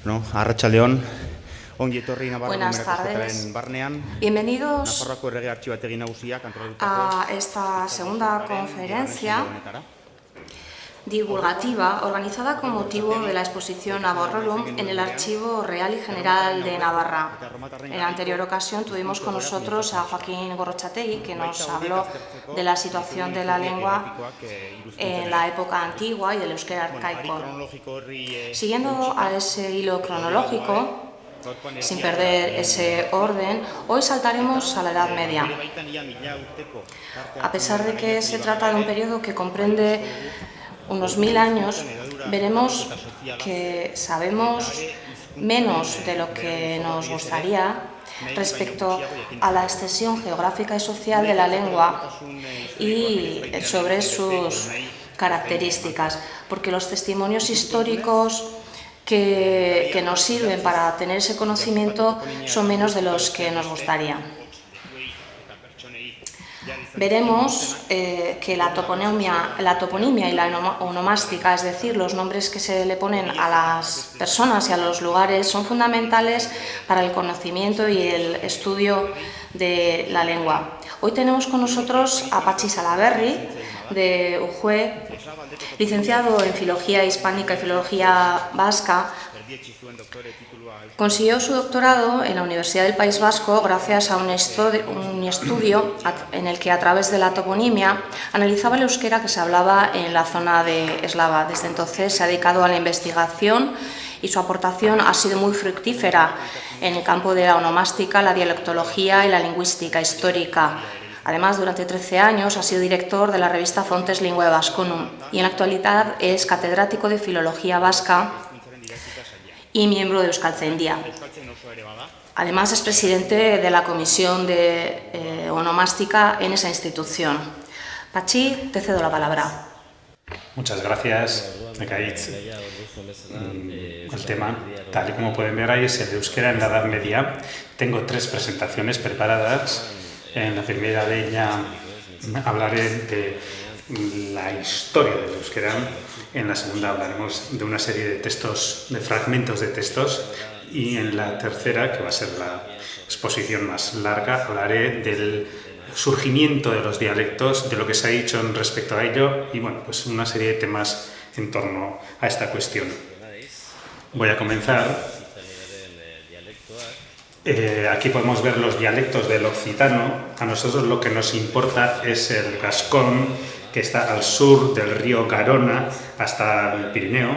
No, Arratsaldeon, ongi etorri Buenas tardes. Bienvenidos a esta segunda conferencia divulgativa organizada con motivo de la exposición Navarrorum en el Archivo Real y General de Navarra. En la anterior ocasión tuvimos con nosotros a Joaquín Gorrotxategi, que nos habló de la situación de la lengua en la época antigua y del euskera arcaico. Siguiendo a ese hilo cronológico, sin perder ese orden, hoy saltaremos a la Edad Media. A pesar de que se trata de un periodo que comprende unos 1000 años, veremos que sabemos menos de lo que nos gustaría respecto a la extensión geográfica y social de la lengua y sobre sus características, porque los testimonios históricos que nos sirven para tener ese conocimiento son menos de los que nos gustaría. Veremos que la toponimia y la onomástica, es decir, los nombres que se le ponen a las personas y a los lugares, son fundamentales para el conocimiento y el estudio de la lengua. Hoy tenemos con nosotros a Patxi Salaberri, de Ujue, licenciado en Filología Hispánica y Filología Vasca. Consiguió su doctorado en la Universidad del País Vasco gracias a un estudio en el que, a través de la toponimia, analizaba el euskera que se hablaba en la zona de Eslava. Desde entonces se ha dedicado a la investigación y su aportación ha sido muy fructífera en el campo de la onomástica, la dialectología y la lingüística histórica. Además, durante 13 años ha sido director de la revista Fontes Linguae Vasconum y en la actualidad es catedrático de Filología Vasca y miembro de Euskaltzaindia. Además, es presidente de la Comisión de Onomástica en esa institución. Patxi, te cedo la palabra. Muchas gracias, Ekaitz. El tema, tal y como pueden ver ahí, es el euskera en la Edad Media. Tengo 3 presentaciones preparadas. En la primera de ellas hablaré de la historia del euskera. En la segunda hablaremos de una serie de textos, de fragmentos de textos. Y en la tercera, que va a ser la exposición más larga, hablaré del surgimiento de los dialectos, de lo que se ha dicho respecto a ello y, bueno, pues una serie de temas en torno a esta cuestión. Voy a comenzar. Aquí podemos ver los dialectos del occitano. A nosotros lo que nos importa es el gascón, que está al sur del río Garona hasta el Pirineo.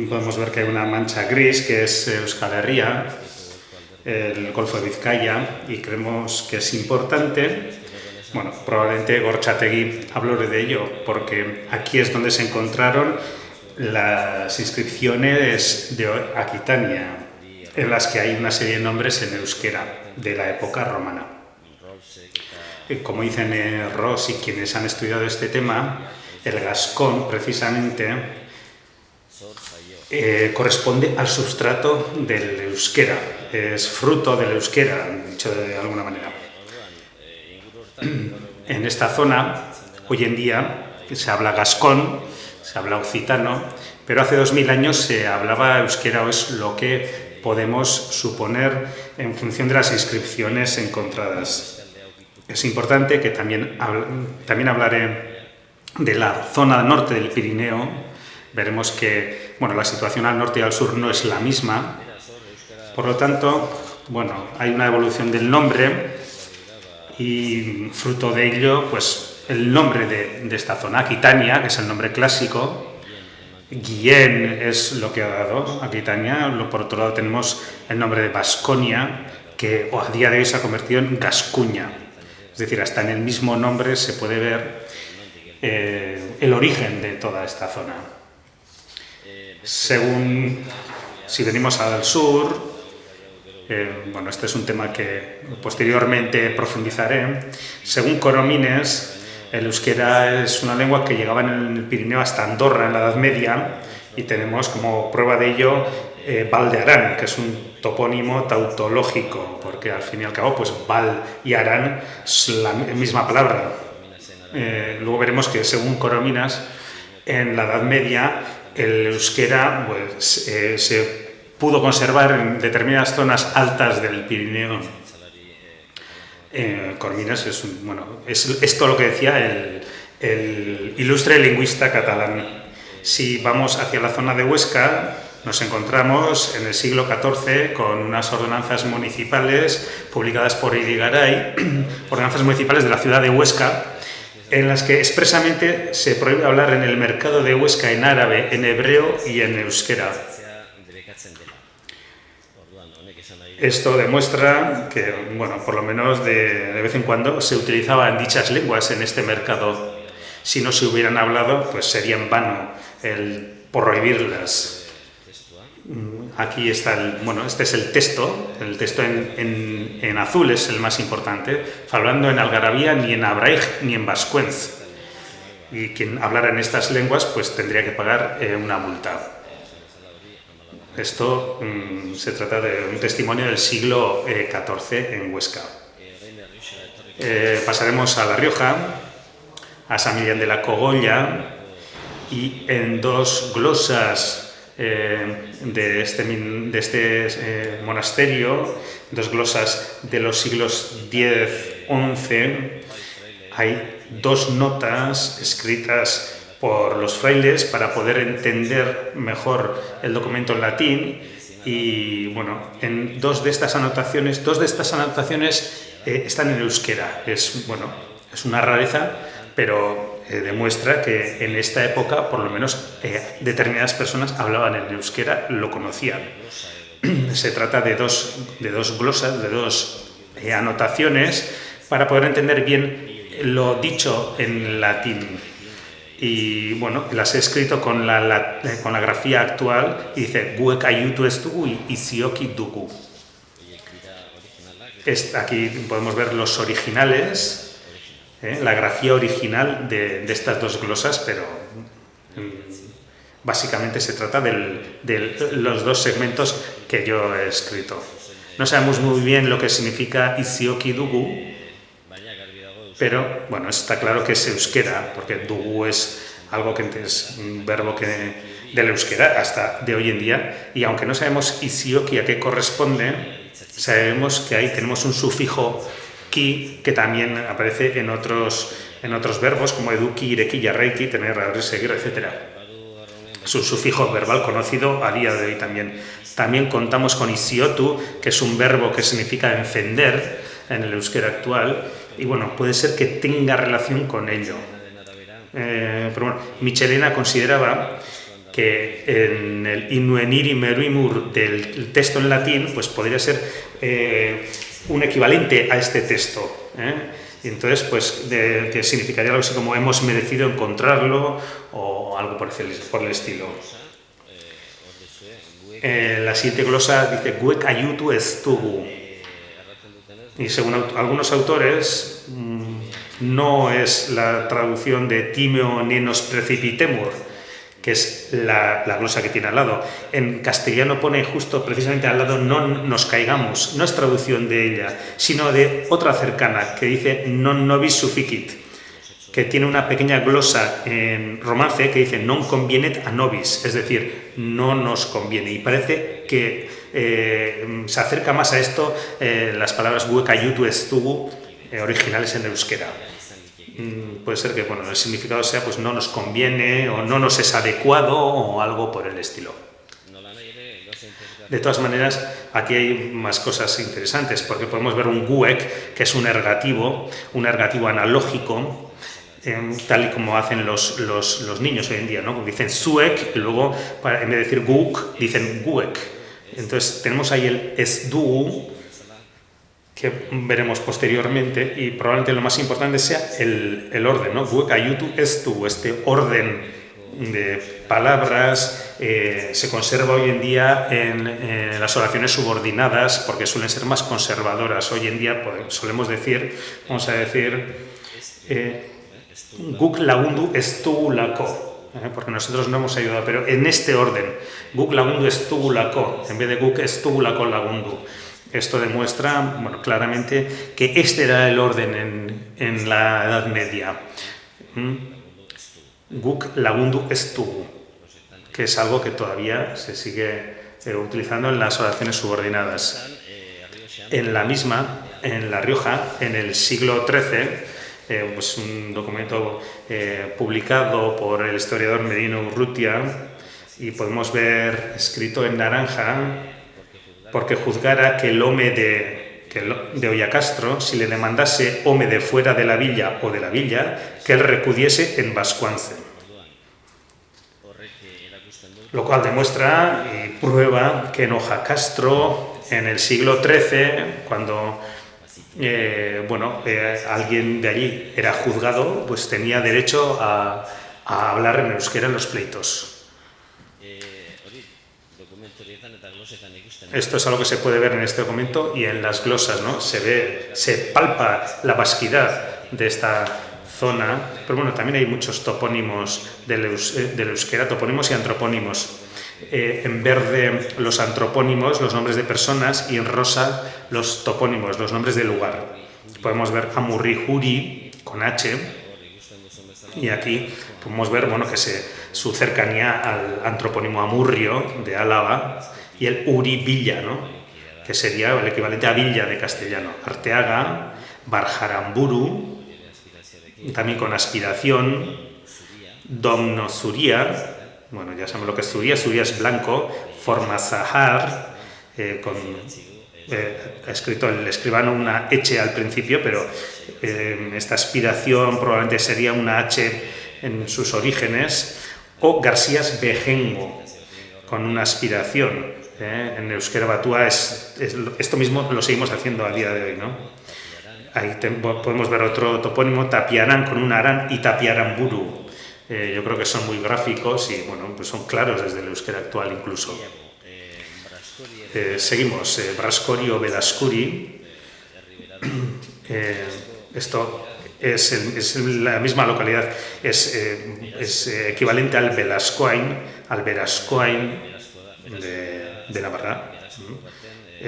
Podemos ver que hay una mancha gris que es Euskal Herria, el Golfo de Vizcaya, y creemos que es importante. Bueno, probablemente Gorrotxategi habló de ello, porque aquí es donde se encontraron las inscripciones de Aquitania, en las que hay una serie de nombres en euskera de la época romana. Como dicen Ross y quienes han estudiado este tema, el gascón precisamente corresponde al sustrato del euskera, es fruto del euskera, dicho de alguna manera. En esta zona, hoy en día, se habla gascón, se habla occitano, pero hace 2000 años se hablaba euskera, o es lo que podemos suponer en función de las inscripciones encontradas. Es importante que también hablaré de la zona norte del Pirineo. Veremos que, bueno, la situación al norte y al sur no es la misma. Por lo tanto, bueno, hay una evolución del nombre y fruto de ello, pues el nombre de esta zona, Aquitania, que es el nombre clásico. Guillén es lo que ha dado Aquitania. Por otro lado tenemos el nombre de Vasconia, que a día de hoy se ha convertido en Gascuña. Es decir, hasta en el mismo nombre se puede ver el origen de toda esta zona. Si venimos al sur, bueno, este es un tema que posteriormente profundizaré. Según Coromines, el euskera es una lengua que llegaba en el Pirineo hasta Andorra en la Edad Media, y tenemos como prueba de ello Val de Arán, que es un topónimo tautológico, porque al fin y al cabo, pues Val y Arán es la misma palabra. Luego veremos que, según Corominas, en la Edad Media el euskera pues, se pudo conservar en determinadas zonas altas del Pirineo. Coromines es todo lo que decía el ilustre lingüista catalán. Si vamos hacia la zona de Huesca, nos encontramos en el siglo XIV con unas ordenanzas municipales publicadas por Irigaray, ordenanzas municipales de la ciudad de Huesca, en las que expresamente se prohíbe hablar en el mercado de Huesca en árabe, en hebreo y en euskera. Esto demuestra que, bueno, por lo menos de vez en cuando se utilizaban dichas lenguas en este mercado. Si no se hubieran hablado, pues sería en vano el prohibirlas. Aquí está este es el texto en azul es el más importante, hablando en algarabía, ni en abraij, ni en vascuence. Y quien hablara en estas lenguas, pues tendría que pagar una multa. Esto se trata de un testimonio del siglo XIV en Huesca. Pasaremos a La Rioja, a San Millán de la Cogolla, y en dos glosas de este monasterio, dos glosas de los siglos X-XI, hay dos notas escritas por los frailes para poder entender mejor el documento en latín. Y bueno, en dos de estas anotaciones están en euskera. Es una rareza, pero demuestra que en esta época, por lo menos, determinadas personas hablaban en euskera, lo conocían. Se trata de dos glosas, de dos anotaciones para poder entender bien lo dicho en latín. Y bueno, las he escrito con la grafía actual y dice guek ayutu estugu y izioki dugu. Aquí podemos ver los originales, la grafía original de estas dos glosas, pero básicamente se trata de los dos segmentos que yo he escrito. No sabemos muy bien lo que significa izioki dugu, pero bueno, está claro que es euskera, porque dugu es algo que es un verbo del euskera hasta de hoy en día, y aunque no sabemos izioki a qué corresponde, sabemos que ahí tenemos un sufijo ki que también aparece en otros verbos como eduki, ireki, yarreiki, tener, abrir, seguir, etc. Es un sufijo verbal conocido a día de hoy también. También contamos con iziotu, que es un verbo que significa encender en el euskera actual, y bueno, puede ser que tenga relación con ello. Pero bueno, Michelena consideraba que en el Inueniri Meruimur del texto en latín, pues podría ser un equivalente a este texto. Y entonces, pues, que significaría algo así como hemos merecido encontrarlo o algo por el estilo. La siguiente glosa dice guek ayutu estugu. Y según algunos autores, no es la traducción de timeo ni nos precipitemur, que es la glosa que tiene al lado. En castellano pone justo precisamente al lado non nos caigamos. No es traducción de ella, sino de otra cercana que dice non nobis sufficit, que tiene una pequeña glosa en romance que dice non convienet a nobis, es decir, no nos conviene. Y parece que se acerca más a esto las palabras guek ayutu estugu originales en euskera. Puede ser que el significado sea pues no nos conviene o no nos es adecuado o algo por el estilo. De todas maneras, aquí hay más cosas interesantes, porque podemos ver un guek, que es un ergativo analógico, tal y como hacen los niños hoy en día, ¿no? Dicen zuek y luego, en vez de decir guk, dicen guek. Entonces tenemos ahí el esdu, que veremos posteriormente, y probablemente lo más importante sea el orden, ¿no? Guek ayutu estu, este orden de palabras se conserva hoy en día en las oraciones subordinadas, porque suelen ser más conservadoras. Hoy en día vamos a decir guk lagundu estu lako, porque nosotros no hemos ayudado, pero en este orden, guk lagundu estugu lako, en vez de guk estugu lako lagundu. Esto demuestra, claramente que este era el orden en la Edad Media. Guk lagundu estugu, que es algo que todavía se sigue utilizando en las oraciones subordinadas. En La Rioja, en el siglo XIII, pues un documento publicado por el historiador Merino Urrutia, y podemos ver escrito en naranja: porque juzgara que el home de Ollacastro, si le demandase home de fuera de la villa o de la villa, que él recudiese en Vascuance. Lo cual demuestra y prueba que en Ollacastro, en el siglo XIII, cuando alguien de allí era juzgado, pues tenía derecho a hablar en euskera en los pleitos. Esto es algo que se puede ver en este documento y en las glosas, ¿no? Se palpa la vasquidad de esta zona, pero bueno, también hay muchos topónimos del euskera, topónimos y antropónimos. En verde los antropónimos, los nombres de personas, y en rosa los topónimos, los nombres de lugar. Podemos ver Amurri-Juri con H, y aquí podemos ver, bueno, que su cercanía al antropónimo Amurrio de Álava, y el Uri-Villa, ¿no?, que sería el equivalente a Villa de castellano. Arteaga, Barjaramburu, también con aspiración. Domno Zuria, bueno, ya sabemos lo que es Zuria. Zuria es blanco. Formazahar, ha escrito el escribano una H al principio, pero esta aspiración probablemente sería una H en sus orígenes. O Garcías Bejengo, con una aspiración. En euskera batua esto mismo lo seguimos haciendo a día de hoy, ¿no? Ahí podemos ver otro topónimo, Tapiarán con un arán, y Tapiaramburu. Yo creo que son muy gráficos y, bueno, pues son claros desde el euskera actual incluso. Seguimos, Brascori o Belascuri. Esto es la misma localidad, es equivalente al Belascoain, de Navarra.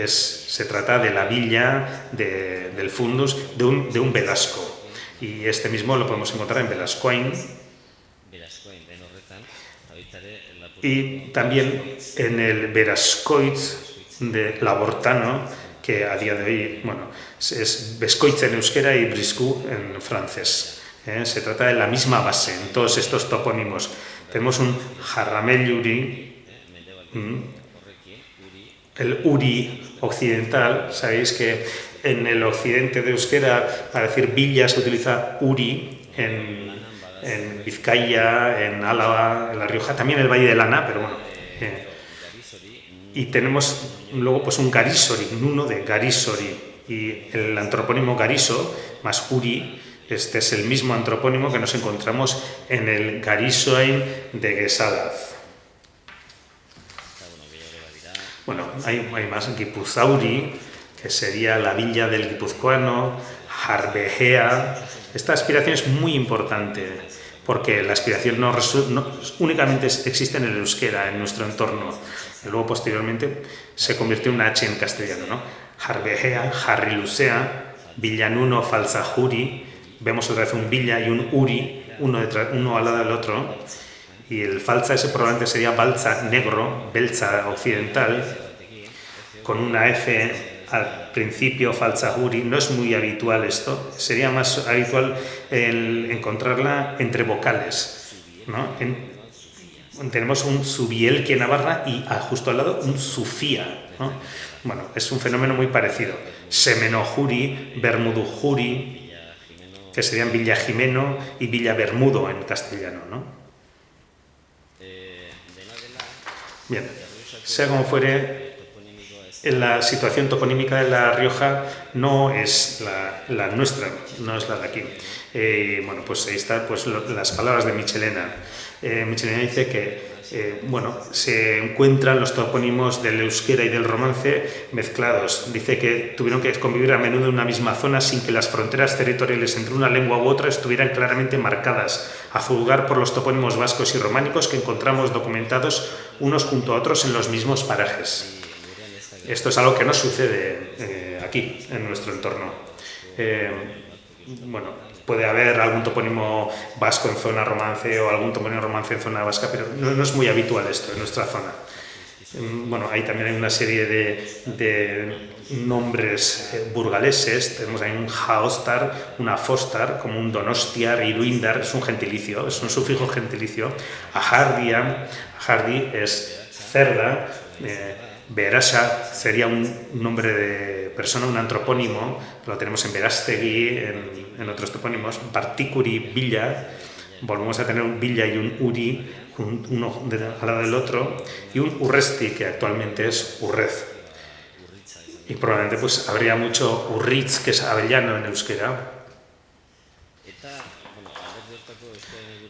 Se trata de la villa del fundus de un Velasco, y este mismo lo podemos encontrar en Belascoain, y también en el Berascoitz de Labortano, que a día de hoy, bueno, es Bescoitz en euskera y Briscou en francés. Se trata de la misma base en todos estos topónimos. Tenemos un Jarramel-Uri, el Uri occidental. Sabéis que en el occidente de euskera, para decir villa, se utiliza Uri. En Vizcaya, en Álava, en La Rioja, también el Valle de Lana, pero bueno. Y tenemos luego pues un Garisori, un uno de Garisori, y el antropónimo Gariso más Uri. Este es el mismo antropónimo que nos encontramos en el Garisoain de Gesalaz. Bueno, hay más. Guipúzauri, que sería la villa del guipuzcoano. Jarbejea. Esta aspiración es muy importante, porque la aspiración no únicamente existe en el euskera, en nuestro entorno. Y luego, posteriormente, se convirtió en una H en castellano, ¿no? Jarbejea, Jarrilusea, Villanuno, Falsajuri. Vemos otra vez un Villa y un Uri, uno al lado del otro. Y el falsa ese probablemente sería Balza negro, Belza occidental, con una F al principio, Falsajuri. No es muy habitual esto, sería más habitual encontrarla entre vocales, ¿no? Tenemos un Zubielki en Navarra y justo al lado un Sufía, ¿no? Bueno, es un fenómeno muy parecido. Semenojuri, Bermudujuri, que serían Villa Jimeno y Villa Bermudo en castellano, ¿no? Bien, sea como fuere, la situación toponímica de La Rioja no es la nuestra, no es la de aquí. Bueno, pues ahí están pues, las palabras de Michelena. Michelena dice que se encuentran los topónimos del euskera y del romance mezclados. Dice que tuvieron que convivir a menudo en una misma zona sin que las fronteras territoriales entre una lengua u otra estuvieran claramente marcadas, a juzgar por los topónimos vascos y románicos que encontramos documentados unos junto a otros en los mismos parajes. Esto es algo que no sucede aquí, en nuestro entorno. Puede haber algún topónimo vasco en zona romance o algún topónimo romance en zona vasca, pero no es muy habitual esto en nuestra zona. Bueno, ahí también hay una serie de nombres burgaleses. Tenemos ahí un Jaostar, una Fostar, como un Donostiar, Iruindar, es un gentilicio, es un sufijo gentilicio. Ajardia, Ajardi es cerda. Berasa sería un nombre de persona, un antropónimo, lo tenemos en Berastegui, en otros topónimos. Particuri, Villa, volvemos a tener un Villa y un Uri, uno al lado del otro, y un Urresti, que actualmente es Urrez. Y probablemente pues habría mucho Urritz, que es avellano en euskera.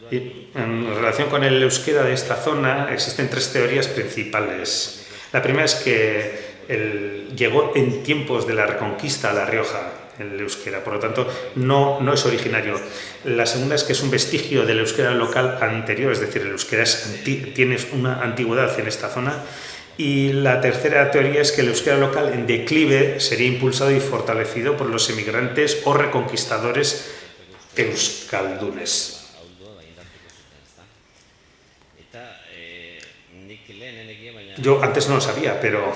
Y en relación con el euskera de esta zona existen tres teorías principales. La primera es que llegó en tiempos de la Reconquista a La Rioja, el euskera, por lo tanto no es originario. La segunda es que es un vestigio del euskera local anterior, es decir, el euskera tiene una antigüedad en esta zona. Y la tercera teoría es que el euskera local en declive sería impulsado y fortalecido por los emigrantes o reconquistadores euskaldunes. Yo antes no lo sabía, pero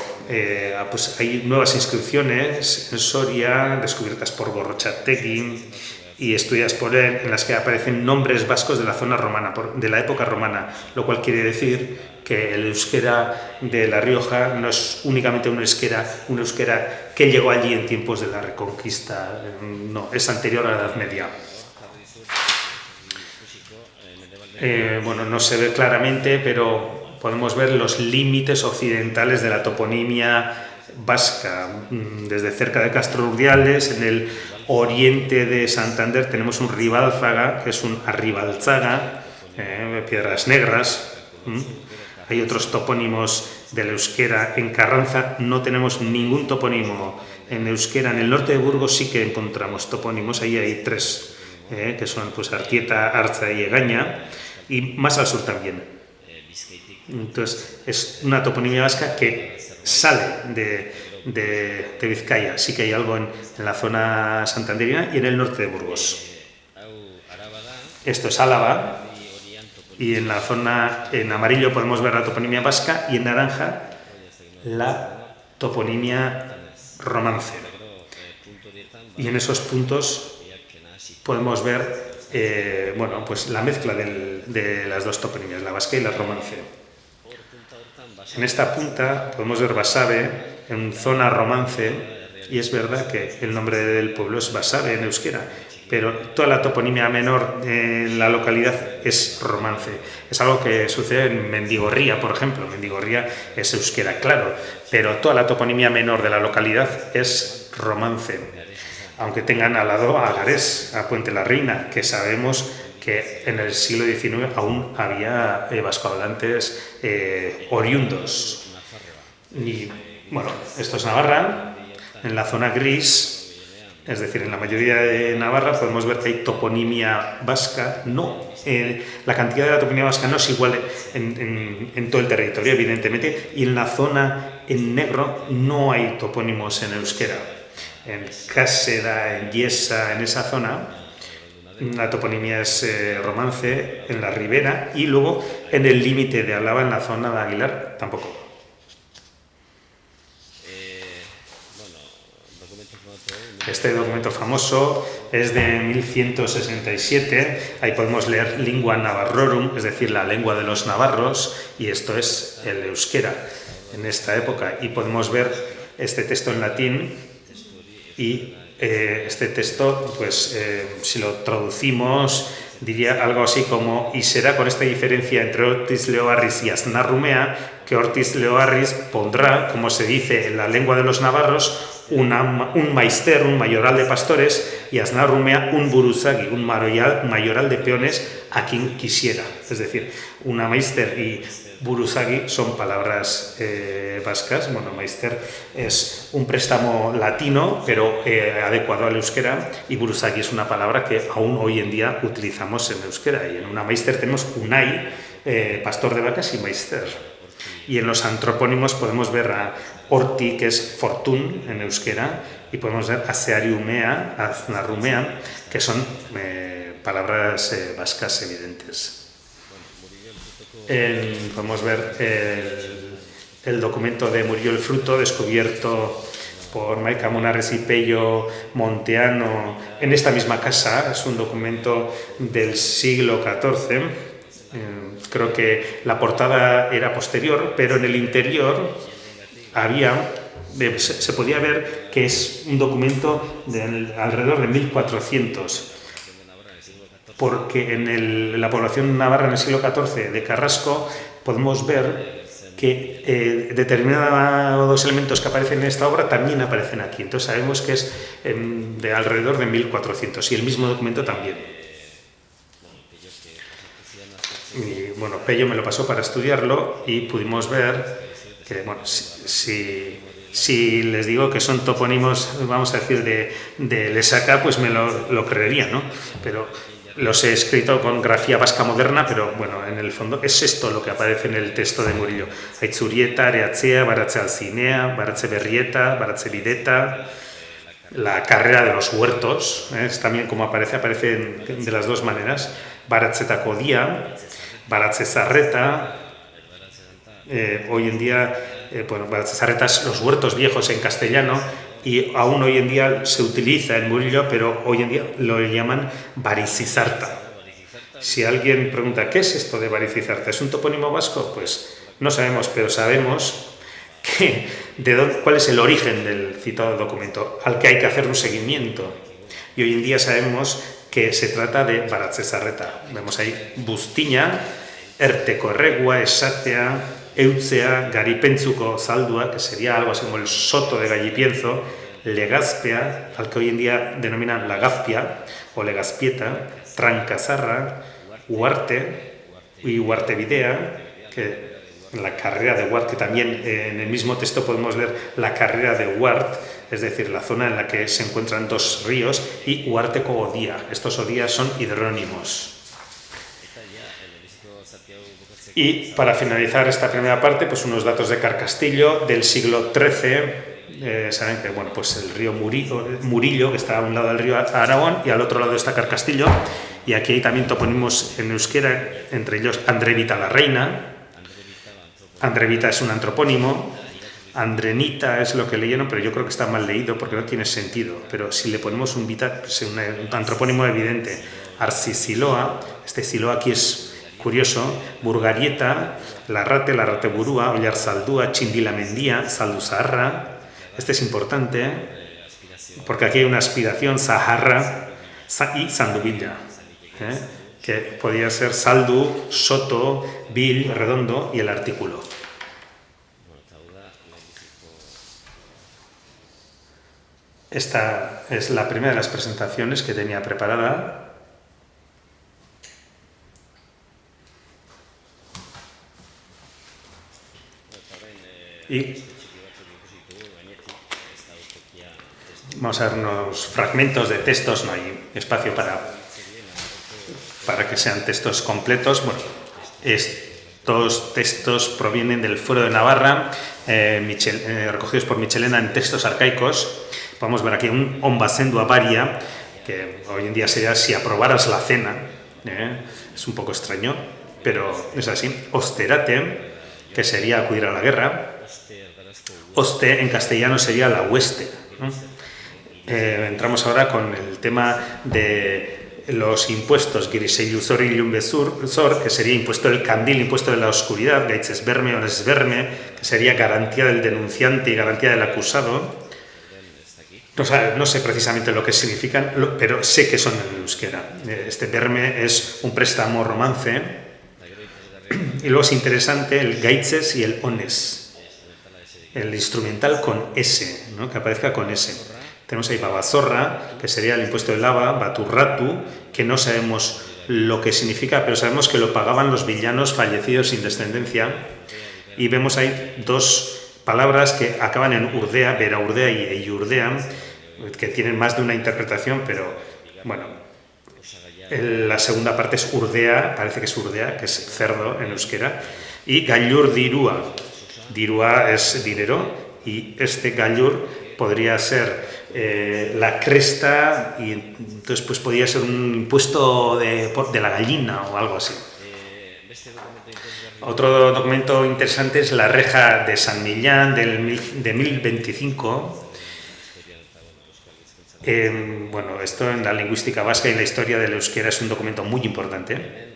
pues hay nuevas inscripciones en Soria, descubiertas por Gorrotxategi y estudiadas por él, en las que aparecen nombres vascos de la zona romana, de la época romana, lo cual quiere decir que el euskera de La Rioja no es únicamente un euskera que llegó allí en tiempos de la Reconquista, no, es anterior a la Edad Media. Bueno, no se ve claramente, pero podemos ver los límites occidentales de la toponimia vasca. Desde cerca de Castro Urdiales, en el oriente de Santander, tenemos un Ribalzaga, que es un Arribalzaga, Piedras Negras. Hay otros topónimos del euskera. En Carranza no tenemos ningún topónimo en euskera. En el norte de Burgos sí que encontramos topónimos. Ahí hay tres, que son pues Artieta, Arza y Egaña. Y más al sur también. Entonces, es una toponimia vasca que sale de Vizcaya. Sí que hay algo en la zona santanderina y en el norte de Burgos. Esto es Álava. Y en la zona, en amarillo podemos ver la toponimia vasca y en naranja la toponimia romance. Y en esos puntos podemos ver bueno, pues la mezcla de las dos toponimias, la vasca y la romance. En esta punta podemos ver Basabe, en zona romance, y es verdad que el nombre del pueblo es Basabe en euskera, pero toda la toponimia menor en la localidad es romance. Es algo que sucede en Mendigorría, por ejemplo. Mendigorría es euskera, claro, pero toda la toponimia menor de la localidad es romance. Aunque tengan al lado a Agarés, a Puente la Reina, que sabemos que en el siglo XIX aún había vascohablantes oriundos. Y bueno, esto es Navarra. En la zona gris, es decir, en la mayoría de Navarra podemos ver que hay toponimia vasca. La cantidad de la toponimia vasca no es igual en todo el territorio, evidentemente, y en la zona en negro no hay topónimos en euskera. En Cáseda, en Yesa, en esa zona, la toponimia es romance, en la ribera, y luego en el límite de Álava, en la zona de Aguilar, tampoco. Este documento famoso es de 1167, ahí podemos leer Lingua Navarrorum, es decir, la lengua de los navarros, y esto es el euskera en esta época, y podemos ver este texto en latín, y este texto, pues si lo traducimos, diría algo así como: y será con esta diferencia entre Ortiz Leoarris y Aznarrumea, que Ortiz Leoarris pondrá, como se dice en la lengua de los navarros, un maister, un mayoral de pastores, y Aznarrumea un buruzagi, un mayoral de peones a quien quisiera. Es decir, una maister y buruzagi son palabras vascas. Bueno, maister es un préstamo latino, pero adecuado al euskera, y buruzagi es una palabra que aún hoy en día utilizamos en euskera. Y en una maister tenemos unai, pastor de vacas, y maister. Y en los antropónimos podemos ver a Orti, que es fortún en euskera, y podemos ver a Seariumea, a Aznarrumea, que son palabras vascas evidentes. Podemos ver el documento de Murillo el Fruto, descubierto por Maica Munarres y Pello Monteano en esta misma casa. Es un documento del siglo XIV. Creo que la portada era posterior, pero en el interior se podía ver que es un documento de alrededor de 1400, porque en la población navarra en el siglo XIV de Carrasco podemos ver que determinados elementos que aparecen en esta obra también aparecen aquí. Entonces sabemos que es de alrededor de 1400 y el mismo documento también. Y bueno, Pello me lo pasó para estudiarlo y pudimos ver que, bueno, si les digo que son topónimos, vamos a decir, de Lesaca, pues me lo creería, ¿no? Pero los he escrito con grafía vasca moderna, pero bueno, en el fondo es esto lo que aparece en el texto de Murillo. Aitzurieta, Areatzea, Baratze Alcinea, Baratze Berrieta, Baratze Videta, la carrera de los huertos, es también como aparece de las dos maneras. Baratze Tacodía, Baratze Zarreta, hoy en día, bueno, Baratze Zarreta es los huertos viejos en castellano, y aún hoy en día se utiliza en Murillo, pero hoy en día lo llaman Baricizarta. Si alguien pregunta, ¿qué es esto de Baricizarta? ¿Es un topónimo vasco? Pues no sabemos, pero sabemos cuál es el origen del citado documento, al que hay que hacer un seguimiento. Y hoy en día sabemos que se trata de Baratze Zarreta. Vemos ahí Bustiña, Ertekorregua, Esatea, Eutzea, Garipentzuko Zaldua, que sería algo así como el soto de Gallipienzo, Legazpia, al que hoy en día denominan Lagazpia o Legazpieta, Trancazarra, Huarte y Huartevidea, que la carrera de Huart, que también en el mismo texto podemos ver la carrera de Huart, es decir, la zona en la que se encuentran dos ríos, y Huarteco Odía. Estos odías son hidrónimos. Y para finalizar esta primera parte, pues unos datos de Carcastillo del siglo XIII. Saben que bueno, pues el río Murillo, que está a un lado del río Aragón y al otro lado está Carcastillo. Y aquí hay también topónimos en euskera, entre ellos Andrevita la Reina. Andrevita es un antropónimo. Andrenita es lo que leyeron, pero yo creo que está mal leído porque no tiene sentido. Pero si le ponemos un antropónimo evidente, Arsisiloa, este Siloa aquí es curioso, Burgarieta, Larrate Burúa, Ollarzaldúa, Chindilamendía, Zalduzarra. Este es importante porque aquí hay una aspiración, Zaharra y Sanduvilla, que podría ser Saldu, Soto, Vil, Redondo y el artículo. Esta es la primera de las presentaciones que tenía preparada. Y vamos a ver unos fragmentos de textos, no hay espacio para que sean textos completos. Bueno, estos textos provienen del Fuero de Navarra, recogidos por Michelena en textos arcaicos. Podemos ver aquí un Ombacendu Avaria, que hoy en día sería si aprobaras la cena. Es un poco extraño, pero es así. Osterate, que sería acudir a la guerra. Oste en castellano sería la hueste, ¿no? Entramos ahora con el tema de los impuestos, Griselluzor y Lumbezor, que sería impuesto del candil, impuesto de la oscuridad, Gaitzesberme o Nesberme, que sería garantía del denunciante y garantía del acusado. No sé precisamente lo que significan, pero sé que son en euskera. Este verme es un préstamo romance. Y luego es interesante el gaitzes y el ones. El instrumental con S, ¿no? Que aparezca con S. Tenemos ahí babazorra, que sería el impuesto de lava, baturratu, que no sabemos lo que significa, pero sabemos que lo pagaban los villanos fallecidos sin descendencia. Y vemos ahí dos palabras que acaban en urdea, veraurdea y eyurdea, que tienen más de una interpretación, pero bueno, la segunda parte es urdea, parece que es urdea, que es cerdo en euskera, y gallur dirua. Dirua es dinero, y este gallur podría ser la cresta, y entonces pues podría ser un impuesto de la gallina o algo así. Otro documento interesante es la reja de San Millán de 1025. Bueno, esto en la lingüística vasca y la historia del euskera es un documento muy importante,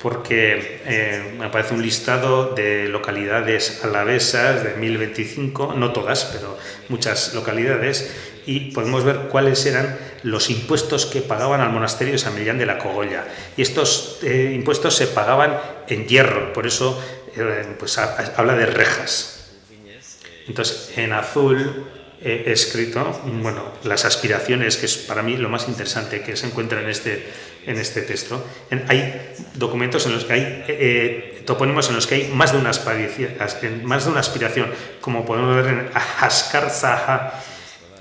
porque aparece un listado de localidades alavesas de 1025, no todas, pero muchas localidades, y podemos ver cuáles eran los impuestos que pagaban al monasterio de San Millán de la Cogolla. Y estos impuestos se pagaban en hierro, por eso pues habla de rejas. Entonces, en azul he escrito, bueno, las aspiraciones, que es para mí lo más interesante que se encuentra en este texto. Hay documentos en los que hay topónimos en los que hay más de una aspiración, como podemos ver en Haskar Zaha,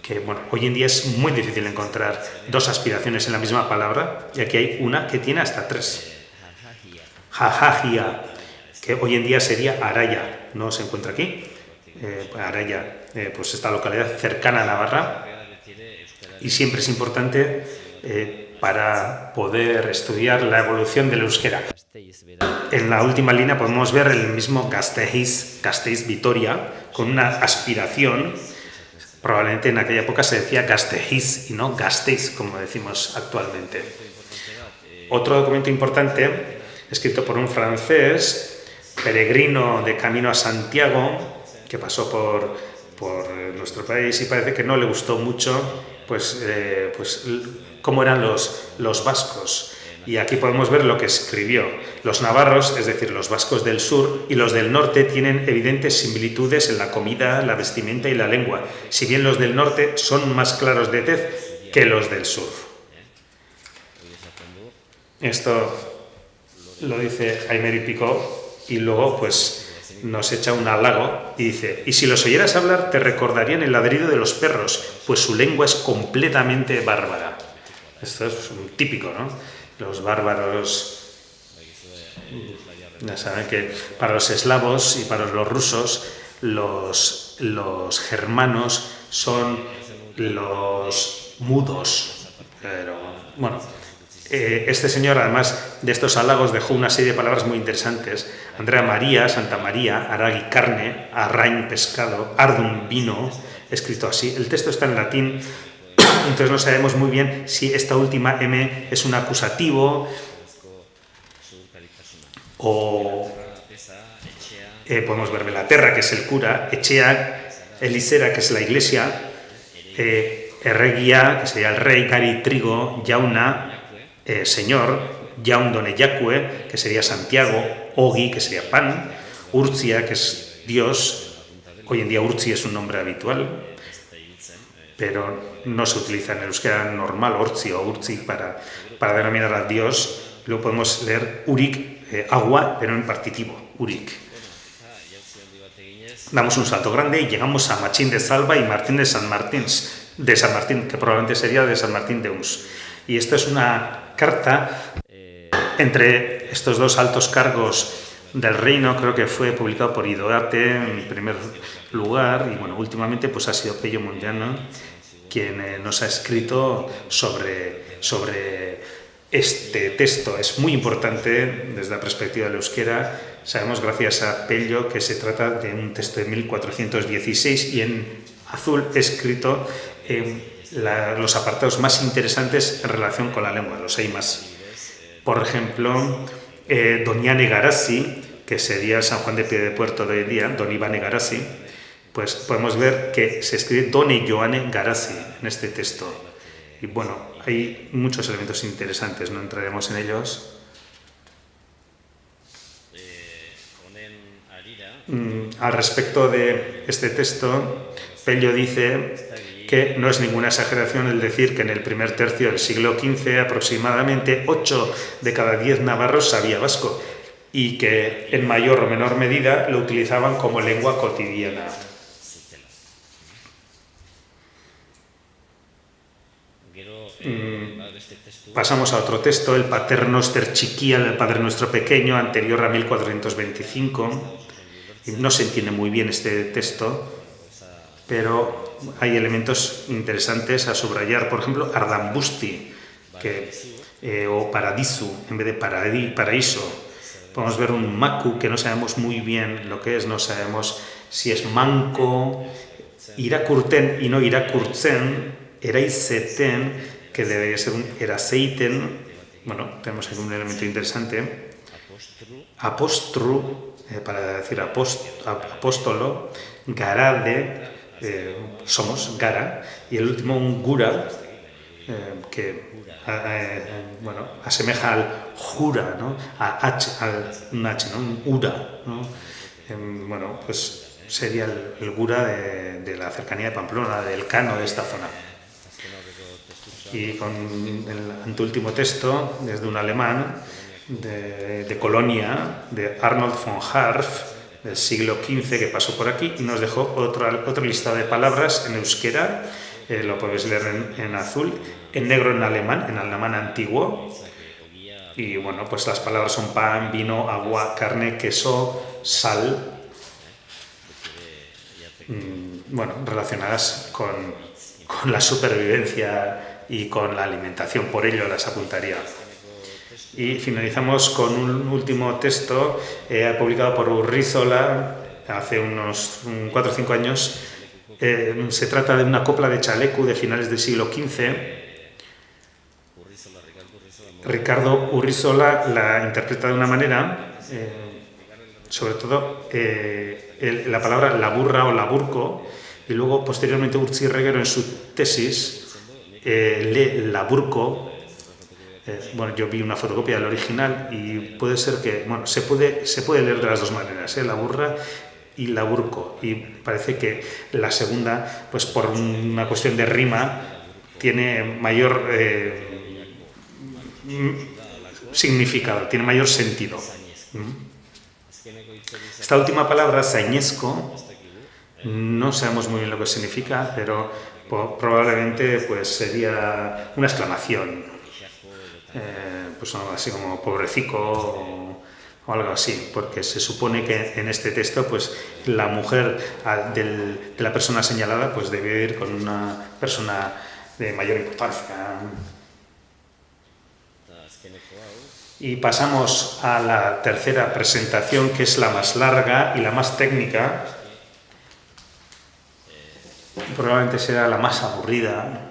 que bueno, hoy en día es muy difícil encontrar dos aspiraciones en la misma palabra, y aquí hay una que tiene hasta 3. Jajajia, que hoy en día sería Araya, no se encuentra aquí. Araya, pues esta localidad cercana a Navarra, y siempre es importante para poder estudiar la evolución del euskera. En la última línea podemos ver el mismo Gasteiz-Vitoria, con una aspiración. Probablemente en aquella época se decía Gasteiz y no Gasteiz, como decimos actualmente. Otro documento importante, escrito por un francés, peregrino de camino a Santiago, que pasó por nuestro país, y parece que no le gustó mucho pues cómo eran los vascos. Y aquí podemos ver lo que escribió. Los navarros, es decir, los vascos del sur y los del norte, tienen evidentes similitudes en la comida, la vestimenta y la lengua, si bien los del norte son más claros de tez que los del sur. Esto lo dice Aymer Picó, y luego pues nos echa un halago y dice: y si los oyeras hablar te recordarían el ladrido de los perros, pues su lengua es completamente bárbara. Esto es un típico, ¿no? Los bárbaros, ya saben que para los eslavos y para los rusos, los germanos son los mudos. Pero bueno, este señor, además de estos halagos, dejó una serie de palabras muy interesantes: Andrea María, Santa María, Aragui carne, Arrain pescado, Ardum vino, escrito así. El texto está en latín, entonces no sabemos muy bien si esta última M es un acusativo o podemos ver Belaterra, que es el cura, Echea, Elisera, que es la iglesia, Erregia, que sería el rey, Gari Trigo, Yauna, señor, Yaundone Yacue, que sería Santiago, Ogi, que sería pan, Urtzia, que es Dios. Hoy en día Urtzi es un nombre habitual, pero no se utiliza en el euskera normal, Ortzi o Urtzi, para denominar a Dios. Luego podemos leer Urik, agua, pero en partitivo, Urik. Damos un salto grande y llegamos a Machín de Salva y Martín de San Martín, que probablemente sería de San Martín de Uns. Y esto es una carta entre estos dos altos cargos del reino. Creo que fue publicado por Idoate en primer lugar, y bueno, últimamente pues ha sido Pello Mundiano quien nos ha escrito sobre este texto. Es muy importante desde la perspectiva del euskera. Sabemos, gracias a Pello, que se trata de un texto de 1416, y en azul he escrito los apartados más interesantes en relación con la lengua. Los hay más. Por ejemplo, Doñane Garazi, que sería San Juan de Piedepuerto de hoy en día, Don Ivane Garazi, pues podemos ver que se escribe Done Joane Garazi en este texto. Y bueno, hay muchos elementos interesantes, no entraremos en ellos. Al respecto de este texto, Pello dice que no es ninguna exageración el decir que en el primer tercio del siglo XV aproximadamente 8 de cada 10 navarros sabía vasco, y que en mayor o menor medida lo utilizaban como lengua cotidiana. Pasamos a otro texto, el Pater Noster Chiquia, el Padre Nuestro Pequeño, anterior a 1425. Y no se entiende muy bien este texto, pero hay elementos interesantes a subrayar. Por ejemplo, Ardambusti, o Paradisu en vez de paraíso. podemos ver un maku que no sabemos muy bien lo que es, no sabemos si es manco, irakurten y no irakurtzen, eraizeten, que debería ser un eraseiten. Bueno, tenemos aquí un elemento interesante. Apostru, para decir apóstolo, garade, somos gara, y el último un gura, que bueno, asemeja al jura, ¿no? Un H, ¿no? Un ura, ¿no? Bueno, pues sería el gura de la cercanía de Pamplona, del cano de esta zona. Y con el anteúltimo texto, desde un alemán de Colonia, de Arnold von Harf, del siglo XV, que pasó por aquí y nos dejó otro listado de palabras en euskera. Lo podéis leer en azul, en negro en alemán antiguo. Y bueno, pues las palabras son pan, vino, agua, carne, queso, sal. Bueno, relacionadas con la supervivencia y con la alimentación, por ello las apuntaría. Y finalizamos con un último texto publicado por Urrizola hace unos 4 o 5 años. Se trata de una copla de chalecu de finales del siglo XV. Ricardo Urrizola la interpreta de una manera, sobre todo la palabra laburra o laburco, y luego posteriormente Urtzi Reguero en su tesis lee laburco. Bueno, yo vi una fotocopia del original y puede ser que, bueno, se puede leer de las dos maneras, laburra y laburco, y parece que la segunda, pues por una cuestión de rima, tiene mayor significado, tiene mayor sentido. Esta última palabra, zainesco, no sabemos muy bien lo que significa, pero probablemente pues sería una exclamación. Pues algo así como pobrecico o algo así, porque se supone que en este texto pues la mujer de la persona señalada pues debe ir con una persona de mayor importancia. Y pasamos a la tercera presentación, que es la más larga y la más técnica. Probablemente será la más aburrida.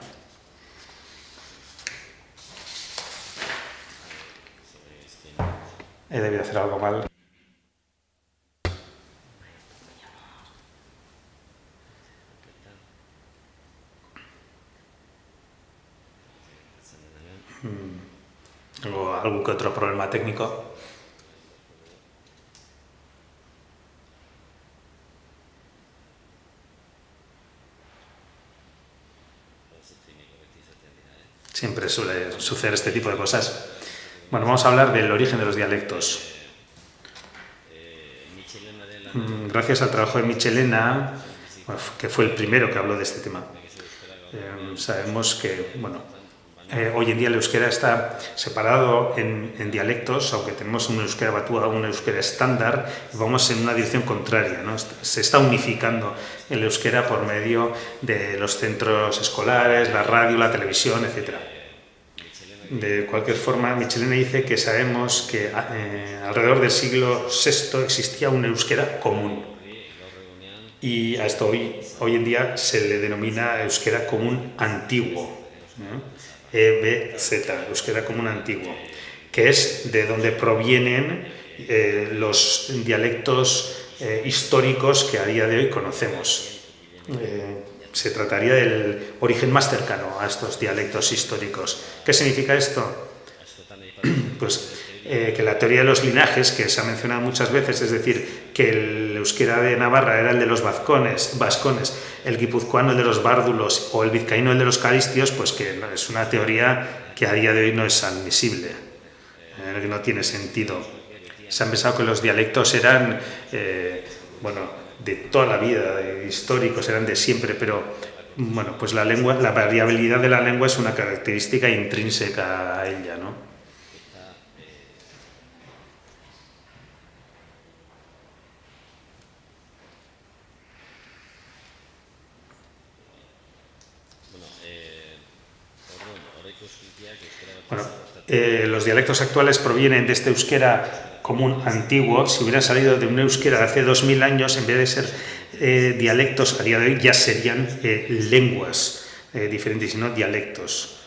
He debido hacer algo mal. Tengo algún que otro problema técnico. Siempre suele suceder este tipo de cosas. Bueno, vamos a hablar del origen de los dialectos. Gracias al trabajo de Michelena, que fue el primero que habló de este tema, sabemos que, bueno, hoy en día el euskera está separado en dialectos, aunque tenemos un euskera batúa, un euskera estándar, y vamos en una dirección contraria, ¿no? Se está unificando el euskera por medio de los centros escolares, la radio, la televisión, etc. De cualquier forma, Michelena dice que sabemos que alrededor del siglo VI existía un euskera común. Y a esto hoy en día se le denomina euskera común antiguo, ¿no? EBZ, euskera común antiguo, que es de donde provienen los dialectos históricos que a día de hoy conocemos. Se trataría del origen más cercano a estos dialectos históricos. ¿Qué significa esto? Pues que la teoría de los linajes, que se ha mencionado muchas veces, es decir, que el euskera de Navarra era el de los vascones, el guipuzcoano el de los bárdulos o el vizcaíno el de los caristios, pues que es una teoría que a día de hoy no es admisible, que no tiene sentido. Se han pensado que los dialectos eran, bueno, de toda la vida, históricos, eran de siempre, pero bueno, pues la variabilidad de la lengua es una característica intrínseca a ella, ¿no? Bueno, los dialectos actuales provienen de este euskera común antiguo, si hubieran salido de un euskera de hace 2000 años, en vez de ser dialectos, a día de hoy ya serían lenguas diferentes y no dialectos.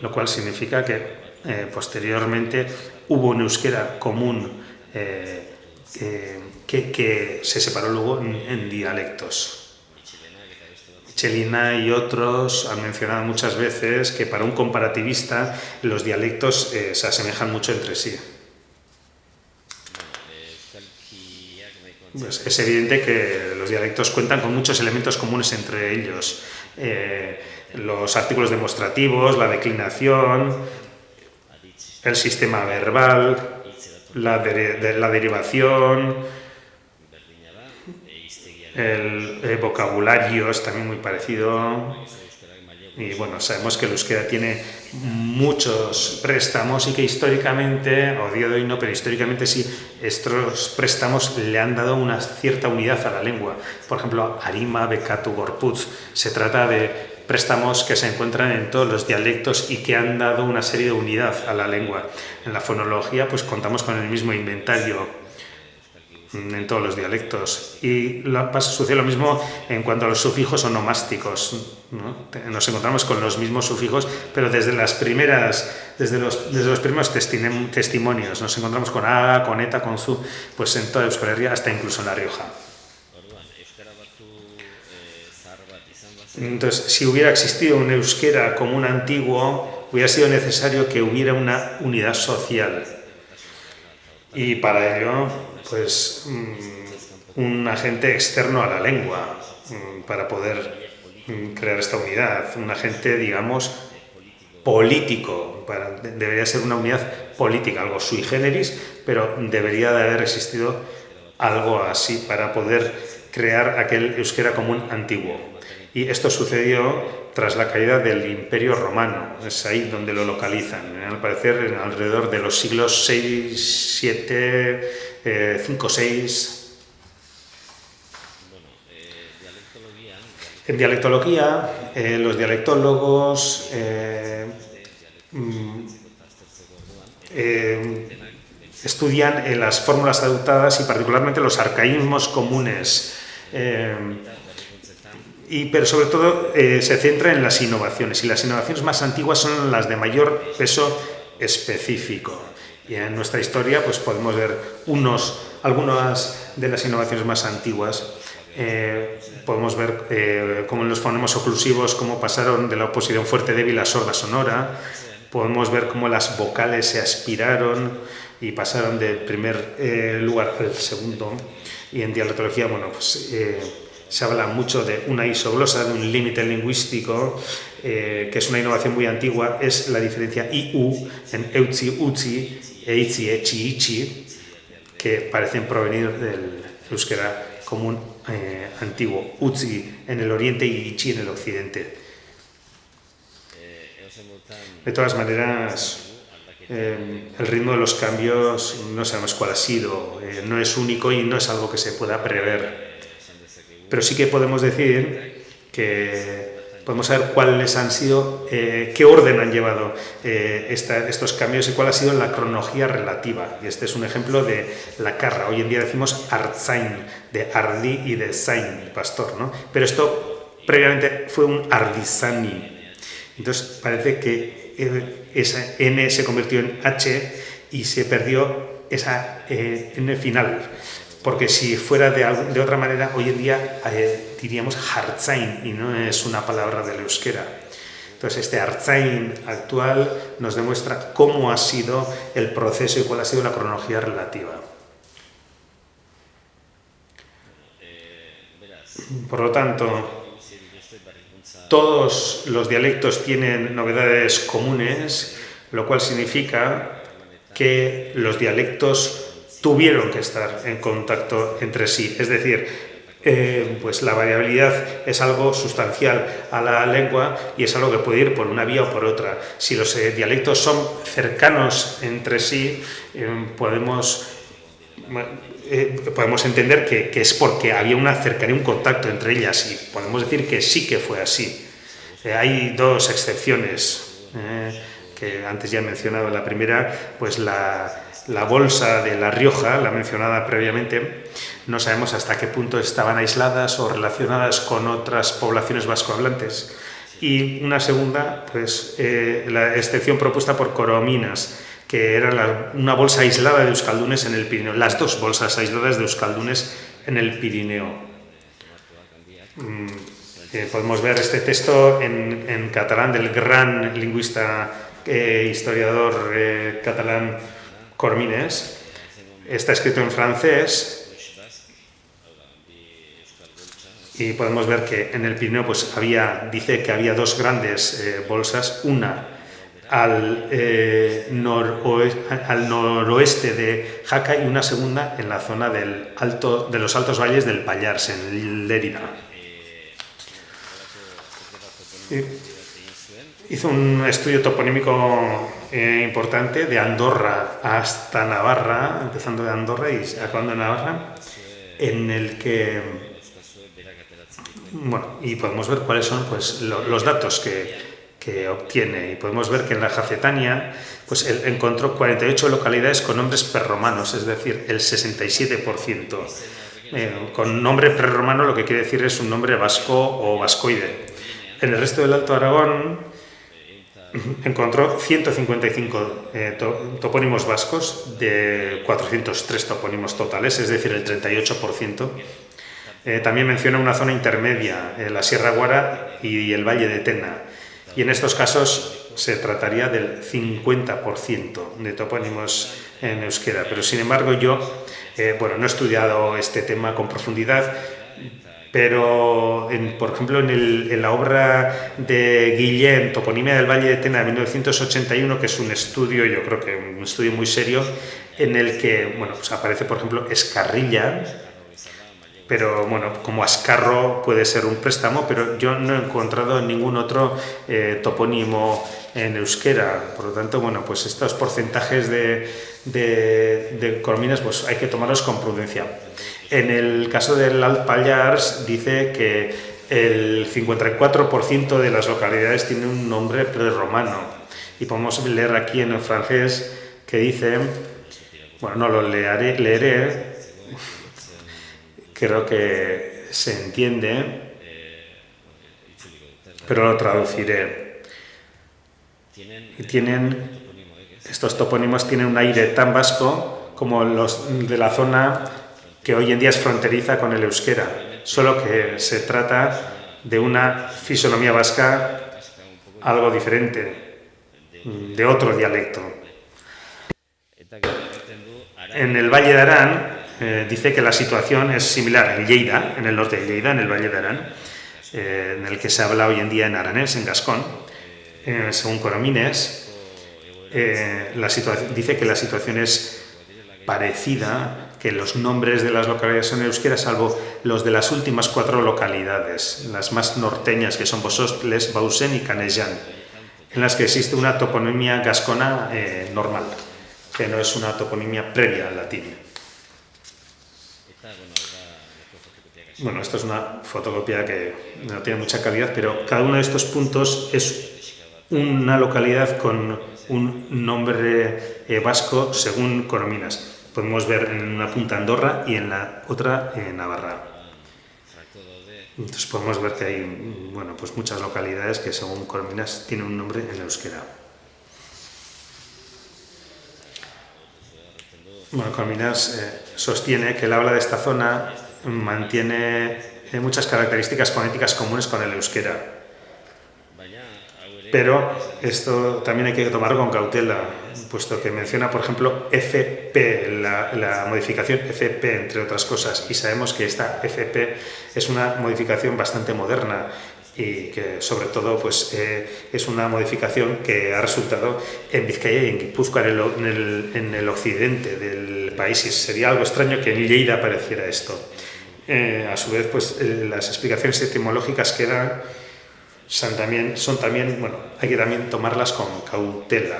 Lo cual significa que posteriormente hubo un euskera común que se separó luego en dialectos. Michelina y otros han mencionado muchas veces que para un comparativista los dialectos se asemejan mucho entre sí. Pues es evidente que los dialectos cuentan con muchos elementos comunes entre ellos. Los artículos demostrativos, la declinación, el sistema verbal, la derivación, el vocabulario es también muy parecido. Y bueno, sabemos que el euskera tiene muchos préstamos y que históricamente, o a día de hoy no, pero históricamente sí, estos préstamos le han dado una cierta unidad a la lengua. Por ejemplo, arima, bekatu, gorputz. Se trata de préstamos que se encuentran en todos los dialectos y que han dado una serie de unidad a la lengua. En la fonología, pues contamos con el mismo inventario en todos los dialectos. Y sucede lo mismo en cuanto a los sufijos onomásticos, ¿no? Nos encontramos con los mismos sufijos, pero desde los primeros testimonios. Nos encontramos con aga, con eta, con zu, pues en toda Euskal Herria, hasta incluso en La Rioja. Entonces, si hubiera existido un euskera como un antiguo, hubiera sido necesario que hubiera una unidad social. Y para ello, pues un agente externo a la lengua, para poder crear esta unidad, un agente, digamos, político, debería ser una unidad política, algo sui generis, pero debería de haber existido algo así para poder crear aquel euskera común antiguo. Y esto sucedió tras la caída del Imperio Romano, es ahí donde lo localizan, al parecer alrededor de los siglos 6, 7, 5, 6. En dialectología, los dialectólogos estudian las fórmulas adoptadas y particularmente los arcaísmos comunes. Pero sobre todo se centra en las innovaciones, y las innovaciones más antiguas son las de mayor peso específico. Y en nuestra historia pues podemos ver algunas de las innovaciones más antiguas. Podemos ver cómo en los fonemas oclusivos, cómo pasaron de la oposición fuerte débil a sorda sonora. Podemos ver cómo las vocales se aspiraron y pasaron del primer lugar al segundo. Y en dialectología, bueno, pues se habla mucho de una isoglosa, de un límite lingüístico, que es una innovación muy antigua. Es la diferencia IU en eutzi, utzi, eitzi, echi, ichi, que parecen provenir del euskera común antiguo. Utzi en el oriente y ichi en el occidente. De todas maneras, el ritmo de los cambios no sabemos cuál ha sido, no es único y no es algo que se pueda prever. Pero sí que podemos decir que podemos saber cuáles han sido, qué orden han llevado estos cambios y cuál ha sido la cronología relativa. Y este es un ejemplo de la carra. Hoy en día decimos artzain, de ardi y de zain, pastor, ¿no? Pero esto previamente fue un ardizani. Entonces parece que esa N se convirtió en H y se perdió esa N final. Porque si fuera de otra manera, hoy en día diríamos hartzain y no es una palabra del euskera. Entonces este hartzain actual nos demuestra cómo ha sido el proceso y cuál ha sido la cronología relativa. Por lo tanto, todos los dialectos tienen novedades comunes, lo cual significa que los dialectos tuvieron que estar en contacto entre sí. Es decir, pues la variabilidad es algo sustancial a la lengua y es algo que puede ir por una vía o por otra. Si los dialectos son cercanos entre sí, podemos entender que es porque había una cercanía, un contacto entre ellas, y podemos decir que sí que fue así. Hay dos excepciones que antes ya he mencionado. La primera, pues la la bolsa de La Rioja, la mencionada previamente, no sabemos hasta qué punto estaban aisladas o relacionadas con otras poblaciones vascohablantes. Y una segunda, pues la excepción propuesta por Corominas, que era una bolsa aislada de euskaldunes en el Pirineo, las dos bolsas aisladas de euskaldunes en el Pirineo. Podemos ver este texto en catalán del gran lingüista historiador catalán Coromines. Está escrito en francés y podemos ver que en el Pirineo pues dice que había dos grandes bolsas, una al noroeste de Jaca y una segunda en la zona de los altos valles del Pallars, en Lérida. Hizo un estudio toponímico importante de Andorra hasta Navarra, empezando de Andorra y acabando en Navarra, en el que, y podemos ver cuáles son pues, los datos que obtiene, y podemos ver que en la Jacetania pues, él encontró 48 localidades con nombres prerromanos, es decir, el 67%. Con nombre prerromano lo que quiere decir es un nombre vasco o vascoide. En el resto del Alto Aragón encontró 155 topónimos vascos de 403 topónimos totales, es decir, el 38%. También menciona una zona intermedia, la Sierra Guara y el Valle de Tena. Y en estos casos se trataría del 50% de topónimos en euskera. Pero sin embargo yo no he estudiado este tema con profundidad, pero por ejemplo en la obra de Guillén, Toponimia del Valle de Tena de 1981, que es un estudio, yo creo que un estudio muy serio, en el que pues aparece por ejemplo Escarrilla, pero como Ascarro puede ser un préstamo, pero yo no he encontrado ningún otro topónimo en euskera. Por lo tanto, pues estos porcentajes de Corominas pues hay que tomarlos con prudencia. En el caso del Alt Pallars dice que el 54% de las localidades tiene un nombre prerromano. Y podemos leer aquí en el francés que dice, no lo leeré, creo que se entiende, pero lo traduciré. Estos topónimos tienen un aire tan vasco como los de la zona que hoy en día es fronteriza con el euskera, solo que se trata de una fisonomía vasca algo diferente, de otro dialecto. En el Valle de Arán dice que la situación es similar en Lleida, en el norte de Lleida, en el Valle de Arán, en el que se habla hoy en día en aranés, en gascón. Según Coromines, dice que la situación es parecida, que los nombres de las localidades son euskera, salvo los de las últimas 4 localidades, las más norteñas, que son Bosostles, Bausen y Canellán, en las que existe una toponimia gascona normal, que no es una toponimia previa al latín. Esto es una fotocopia que no tiene mucha calidad, pero cada uno de estos puntos es una localidad con un nombre vasco según Corominas. Podemos ver en una punta Andorra y en la otra Navarra. Entonces podemos ver que hay pues muchas localidades que según Corominas tienen un nombre en euskera. Corominas sostiene que el habla de esta zona mantiene muchas características fonéticas comunes con el euskera. Pero esto también hay que tomarlo con cautela, puesto que menciona, por ejemplo, FP, la modificación FP, entre otras cosas, y sabemos que esta FP es una modificación bastante moderna y que, sobre todo, pues, es una modificación que ha resultado en Vizcaya y en Guipúzcoa, en el occidente del país, y sería algo extraño que en Lleida apareciera esto. A su vez, pues, las explicaciones etimológicas que dan son también, hay que también tomarlas con cautela.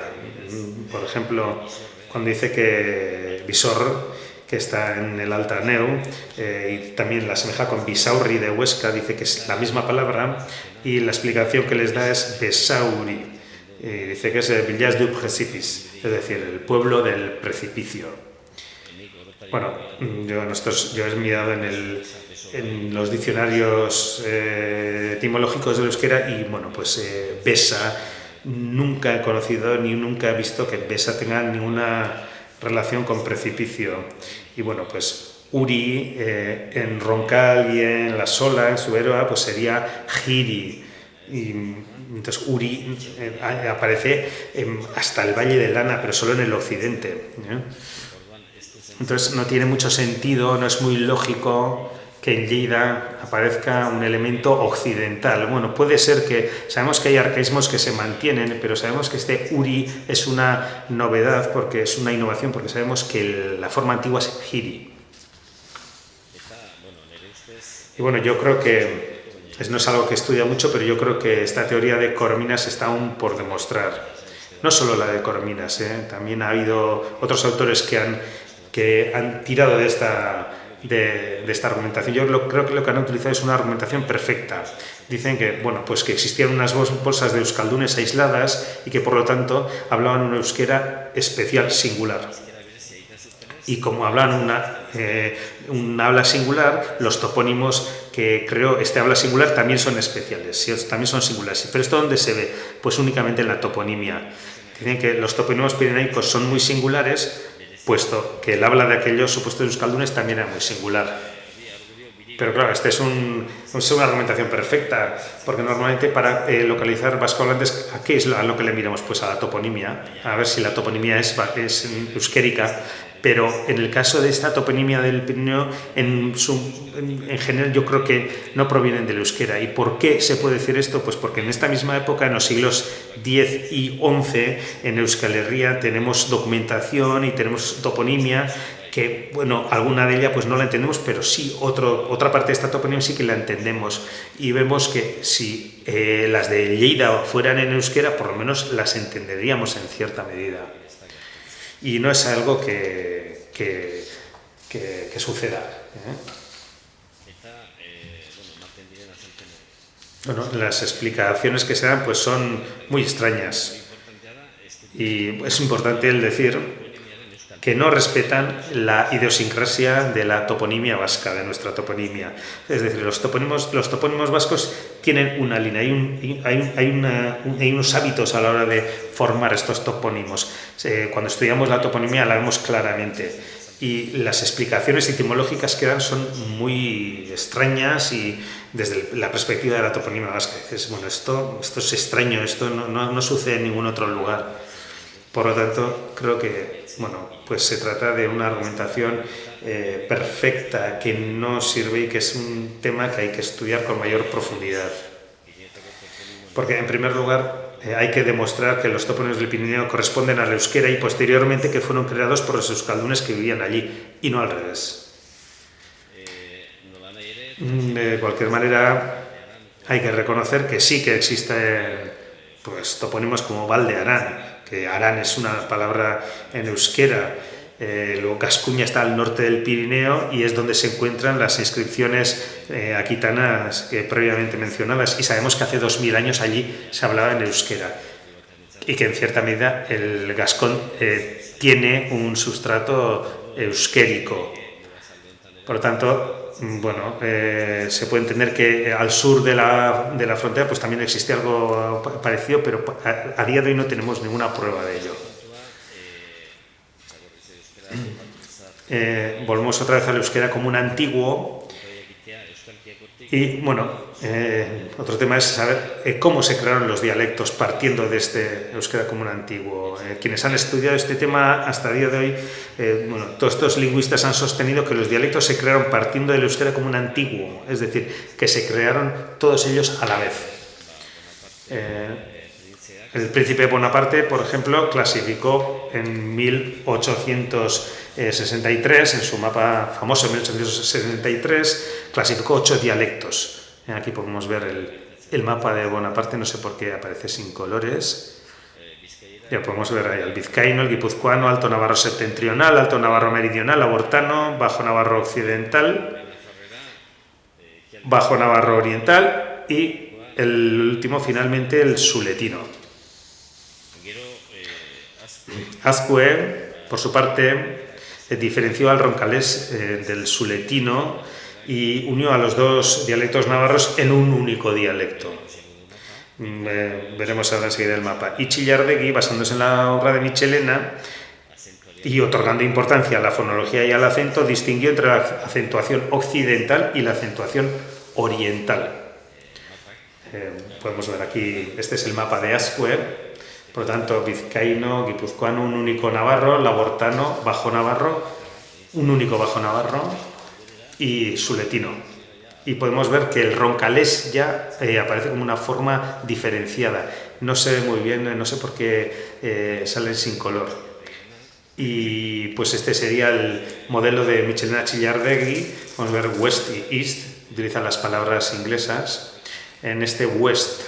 Por ejemplo, cuando dice que Visor, que está en el Altaneu, y también la asemeja con Bisaurri de Huesca, dice que es la misma palabra, y la explicación que les da es Besauri, dice que es el Village du Précipice, es decir, el pueblo del precipicio. Bueno, yo he mirado en los diccionarios etimológicos del euskera y, bueno, pues Besa, nunca he conocido ni nunca he visto que Besa tenga ninguna relación con precipicio. Y, bueno, pues Uri, en Roncal y en La Sola, en Zuberoa, pues sería Giri. Y entonces Uri aparece hasta el Valle de Lana, pero solo en el occidente. Entonces no tiene mucho sentido, no es muy lógico que en Lleida aparezca un elemento occidental. Bueno, puede ser que, sabemos que hay arcaísmos que se mantienen, pero sabemos que este Uri es una novedad, porque es una innovación, porque sabemos que la forma antigua es Giri. Y bueno, yo creo que, no es algo que estudia mucho, pero yo creo que esta teoría de Coromines está aún por demostrar. No solo la de Coromines, también ha habido otros autores que han tirado de esta argumentación. Yo creo que lo que han utilizado es una argumentación perfecta. Dicen que, bueno, pues que existían unas bolsas de euskaldunes aisladas y que por lo tanto hablaban un euskera especial, singular. Y como hablan un habla singular, los topónimos que creó este habla singular también son especiales, también son singulares. ¿Pero esto dónde se ve? Pues únicamente en la toponimia. Dicen que los toponimos pirenaicos son muy singulares, puesto que el habla de aquellos supuestos euskaldunes también era muy singular. Pero claro, esta es una argumentación perfecta, porque normalmente para localizar vascohablantes, ¿a qué es a lo que le miramos? Pues a la toponimia, a ver si la toponimia es euskérica. Pero en el caso de esta toponimia del Pirineo, en general yo creo que no provienen del euskera. ¿Y por qué se puede decir esto? Pues porque en esta misma época, en los siglos X y XI, en Euskal Herria tenemos documentación y tenemos toponimia que, bueno, alguna de ella pues no la entendemos, pero sí otra parte de esta toponimia sí que la entendemos. Y vemos que si las de Lleida fueran en euskera, por lo menos las entenderíamos en cierta medida. Y no es algo que suceda. Bueno, las explicaciones que se dan pues son muy extrañas. Y es importante el decir que no respetan la idiosincrasia de la toponimia vasca, de nuestra toponimia. Es decir, los topónimos vascos tienen una línea, hay unos hábitos a la hora de formar estos topónimos. Cuando estudiamos la toponimia la vemos claramente. Y las explicaciones etimológicas que dan son muy extrañas y desde la perspectiva de la toponimia vasca dices, bueno, esto es extraño, esto no sucede en ningún otro lugar. Por lo tanto, creo que, bueno, pues se trata de una argumentación perfecta que no sirve y que es un tema que hay que estudiar con mayor profundidad. Porque, en primer lugar, hay que demostrar que los topónimos del Pirineo corresponden al euskera y posteriormente que fueron creados por los euskaldunes que vivían allí, y no al revés. De cualquier manera, hay que reconocer que sí que existen pues, topónimos como Val de Arán, que Arán es una palabra en euskera. Luego Gascuña está al norte del Pirineo y es donde se encuentran las inscripciones aquitanas previamente mencionadas, y sabemos que hace 2000 años allí se hablaba en euskera y que en cierta medida el gascón tiene un sustrato euskérico. Por lo tanto, bueno, se puede entender que al sur de la frontera pues también existe algo parecido, pero a día de hoy no tenemos ninguna prueba de ello. Volvemos otra vez al euskera como un antiguo. Y bueno, otro tema es saber cómo se crearon los dialectos partiendo de este euskera como un antiguo. Quienes han estudiado este tema hasta el día de hoy, bueno, todos estos lingüistas han sostenido que los dialectos se crearon partiendo del euskera como un antiguo, es decir, que se crearon todos ellos a la vez. El príncipe Bonaparte, por ejemplo, clasificó en 1863, en su mapa famoso en 1863, clasificó 8 dialectos. Aquí podemos ver el mapa de Bonaparte, no sé por qué aparece sin colores. Ya podemos ver ahí el vizcaíno, el guipuzcoano, alto navarro septentrional, alto navarro meridional, abortano, bajo navarro occidental, bajo navarro oriental y el último finalmente el suletino. Azcue, por su parte, diferenció al roncalés del suletino y unió a los dos dialectos navarros en un único dialecto. Veremos ahora enseguida el mapa. Y Chillardegui, basándose en la obra de Michelena y otorgando importancia a la fonología y al acento, distinguió entre la acentuación occidental y la acentuación oriental. Podemos ver aquí, este es el mapa de Azcue, por lo tanto, vizcaíno, guipuzcoano, un único navarro, labortano, bajo navarro, un único bajo navarro y suletino. Y podemos ver que el roncalés ya aparece como una forma diferenciada. No se ve muy bien, no sé por qué salen sin color. Y pues este sería el modelo de Michelena Chillardegui. Vamos a ver West y East, utilizan las palabras inglesas. En este West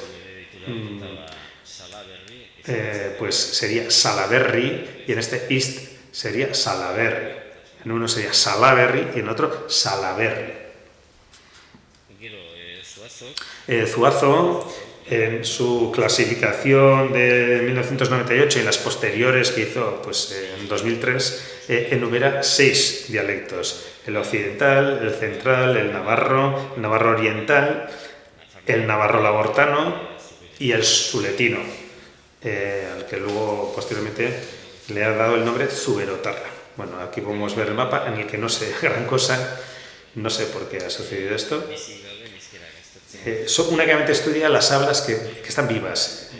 pues sería Salaberry y en este East sería Salaberry. En uno sería Salaberry y en otro Salaberry. Zuazo, en su clasificación de 1998 y las posteriores que hizo pues, en 2003, enumera 6 dialectos: el occidental, el central, el navarro oriental, el navarro labortano y el suletino, al que luego posteriormente le ha dado el nombre Zuberotarra. Bueno, aquí podemos ver el mapa en el que no sé gran cosa, no sé por qué ha sucedido esto. Únicamente estudia las hablas que están vivas.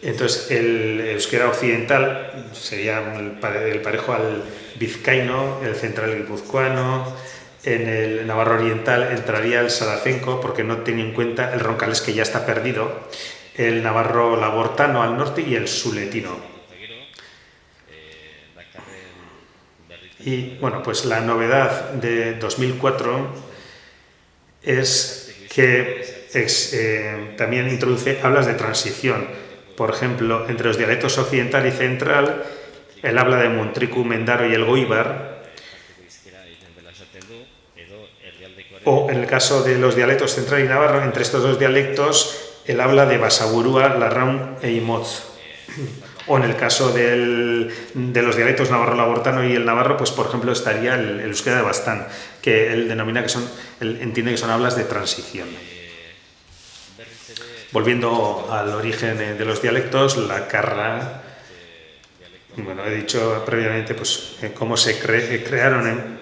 Entonces, el euskera occidental sería el parejo al vizcaíno, el central guipuzcoano. En el navarro oriental entraría el salacenco, porque no tiene en cuenta el roncalés que ya está perdido, el navarro labortano al norte y el suletino. Y bueno, pues la novedad de 2004 es que también introduce hablas de transición. Por ejemplo, entre los dialectos occidental y central, el habla de Montricu, Mendaro y el Goibar. O en el caso de los dialectos central y navarro, entre estos dos dialectos, el habla de Basaburúa, Larraun e Imotz. O en el caso de los dialectos navarro-labortano y el navarro, pues por ejemplo estaría el euskera de Baztán, que él denomina él entiende que son hablas de transición. Volviendo al origen de los dialectos, la carra, bueno, he dicho previamente pues cómo se crearon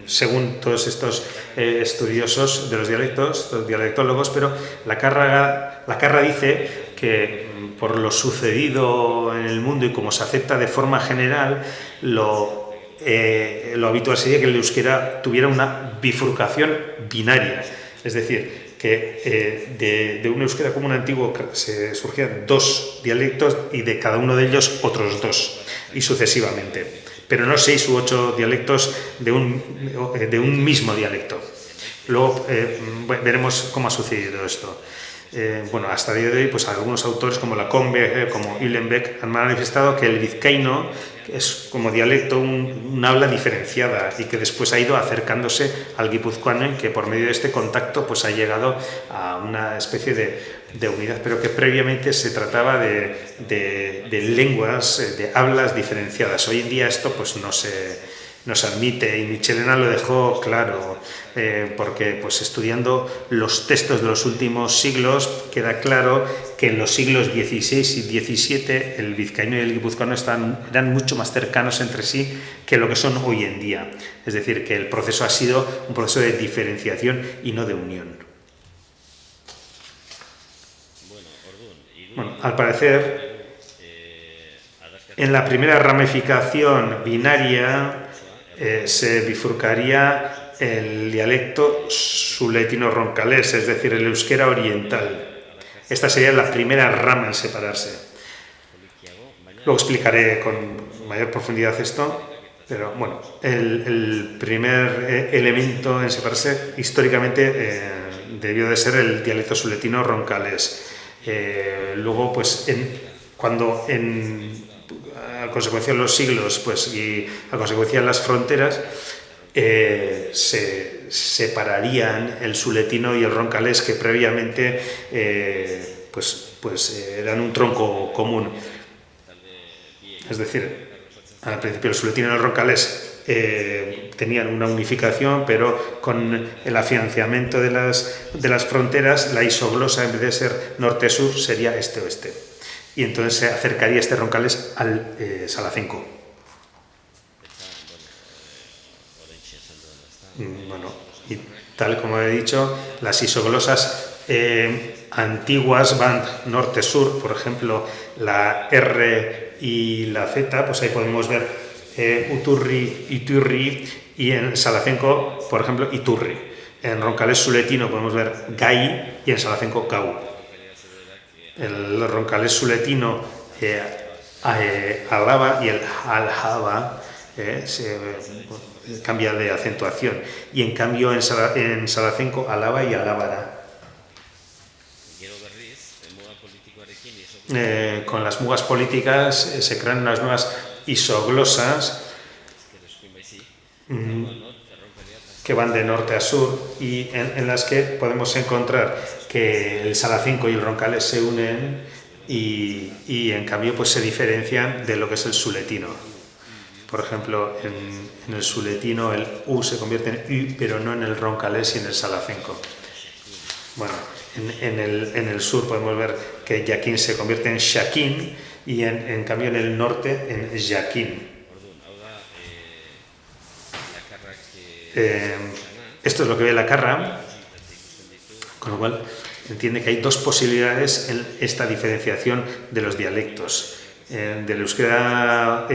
según todos estos estudiosos de los dialectos, estos dialectólogos, pero la carra dice que por lo sucedido en el mundo y como se acepta de forma general, lo habitual sería que el euskera tuviera una bifurcación binaria, es decir, que de un euskera común antiguo se surgían 2 dialectos y de cada uno de ellos otros 2, y sucesivamente, pero no 6 u 8 dialectos de un mismo dialecto. Luego veremos cómo ha sucedido esto. Bueno, hasta el día de hoy, pues algunos autores como Lacombe, como Uhlenbeck, han manifestado que el vizcaíno es como dialecto un habla diferenciada y que después ha ido acercándose al guipuzcoano y que por medio de este contacto pues ha llegado a una especie de unidad, pero que previamente se trataba de lenguas, de hablas diferenciadas. Hoy en día esto pues no se admite, y Michelena lo dejó claro, porque pues estudiando los textos de los últimos siglos queda claro que en los siglos XVI y XVII el vizcaíno y el guipuzcoano eran mucho más cercanos entre sí que lo que son hoy en día. Es decir, que el proceso ha sido un proceso de diferenciación y no de unión. Bueno, al parecer, en la primera ramificación binaria se bifurcaría el dialecto suletino-roncalés, es decir, el euskera oriental. Esta sería la primera rama en separarse. Luego explicaré con mayor profundidad esto, pero bueno, el primer elemento en separarse históricamente debió de ser el dialecto suletino-roncalés. Luego, pues, a consecuencia de los siglos pues, y a consecuencia de las fronteras, se separarían el suletino y el roncalés, que previamente pues eran un tronco común. Es decir, al principio el suletino y el roncalés tenían una unificación, pero con el afianzamiento de las fronteras, la isoglosa, en vez de ser norte-sur, sería este-oeste. Y entonces se acercaría este roncalés al salacenco. Bueno, y tal como he dicho, las isoglosas antiguas van norte-sur, por ejemplo, la R y la Z, pues ahí podemos ver Uturri, Iturri, y en salacenco, por ejemplo, Iturri. En roncalés suletino podemos ver Gai y en salacenco Gau. El roncalés suletino Alaba y el Aljaba cambia de acentuación, y en cambio en salacenco Alaba y Alábara. Con las mugas políticas se crean unas nuevas isoglosas que van de norte a sur, y en las que podemos encontrar que el salacenco y el roncalés se unen y en cambio pues se diferencian de lo que es el suletino. Por ejemplo, en el suletino el U se convierte en U, pero no en el roncalés y en el salacenco. Bueno, en el sur podemos ver que Yaquín se convierte en Shaquín, y en cambio en el norte en Yaquín. Esto es lo que ve la Carra, con lo cual entiende que hay dos posibilidades en esta diferenciación de los dialectos. Del euskera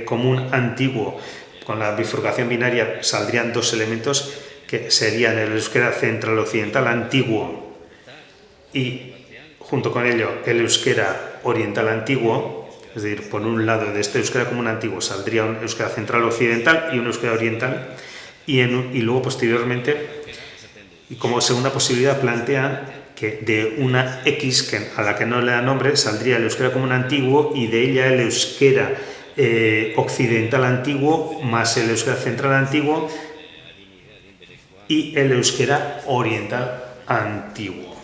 común antiguo, con la bifurcación binaria, saldrían dos elementos que serían el euskera central occidental antiguo y junto con ello el euskera oriental antiguo. Es decir, por un lado de este euskera común antiguo saldría un euskera central occidental y un euskera oriental, y luego posteriormente, y como segunda posibilidad, plantea que de una X a la que no le da nombre saldría el euskera común antiguo, y de ella el euskera occidental antiguo más el euskera central antiguo y el euskera oriental antiguo.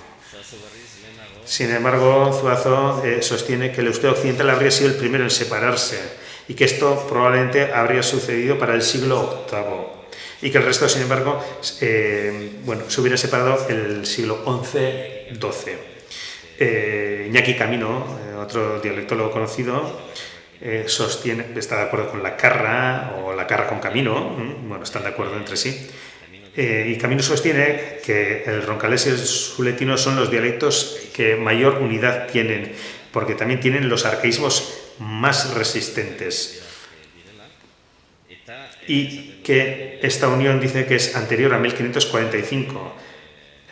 Sin embargo, Zuazo sostiene que el euskera occidental habría sido el primero en separarse, y que esto probablemente habría sucedido para el siglo VIII, y que el resto, sin embargo, se hubiera separado en el siglo XI-XII. Iñaki Camino, otro dialectólogo conocido, sostiene, está de acuerdo con la Carra, o la Carra con Camino, están de acuerdo entre sí, y Camino sostiene que el roncalés y el suletino son los dialectos que mayor unidad tienen, porque también tienen los arcaísmos más resistentes, y que esta unión dice que es anterior a 1545,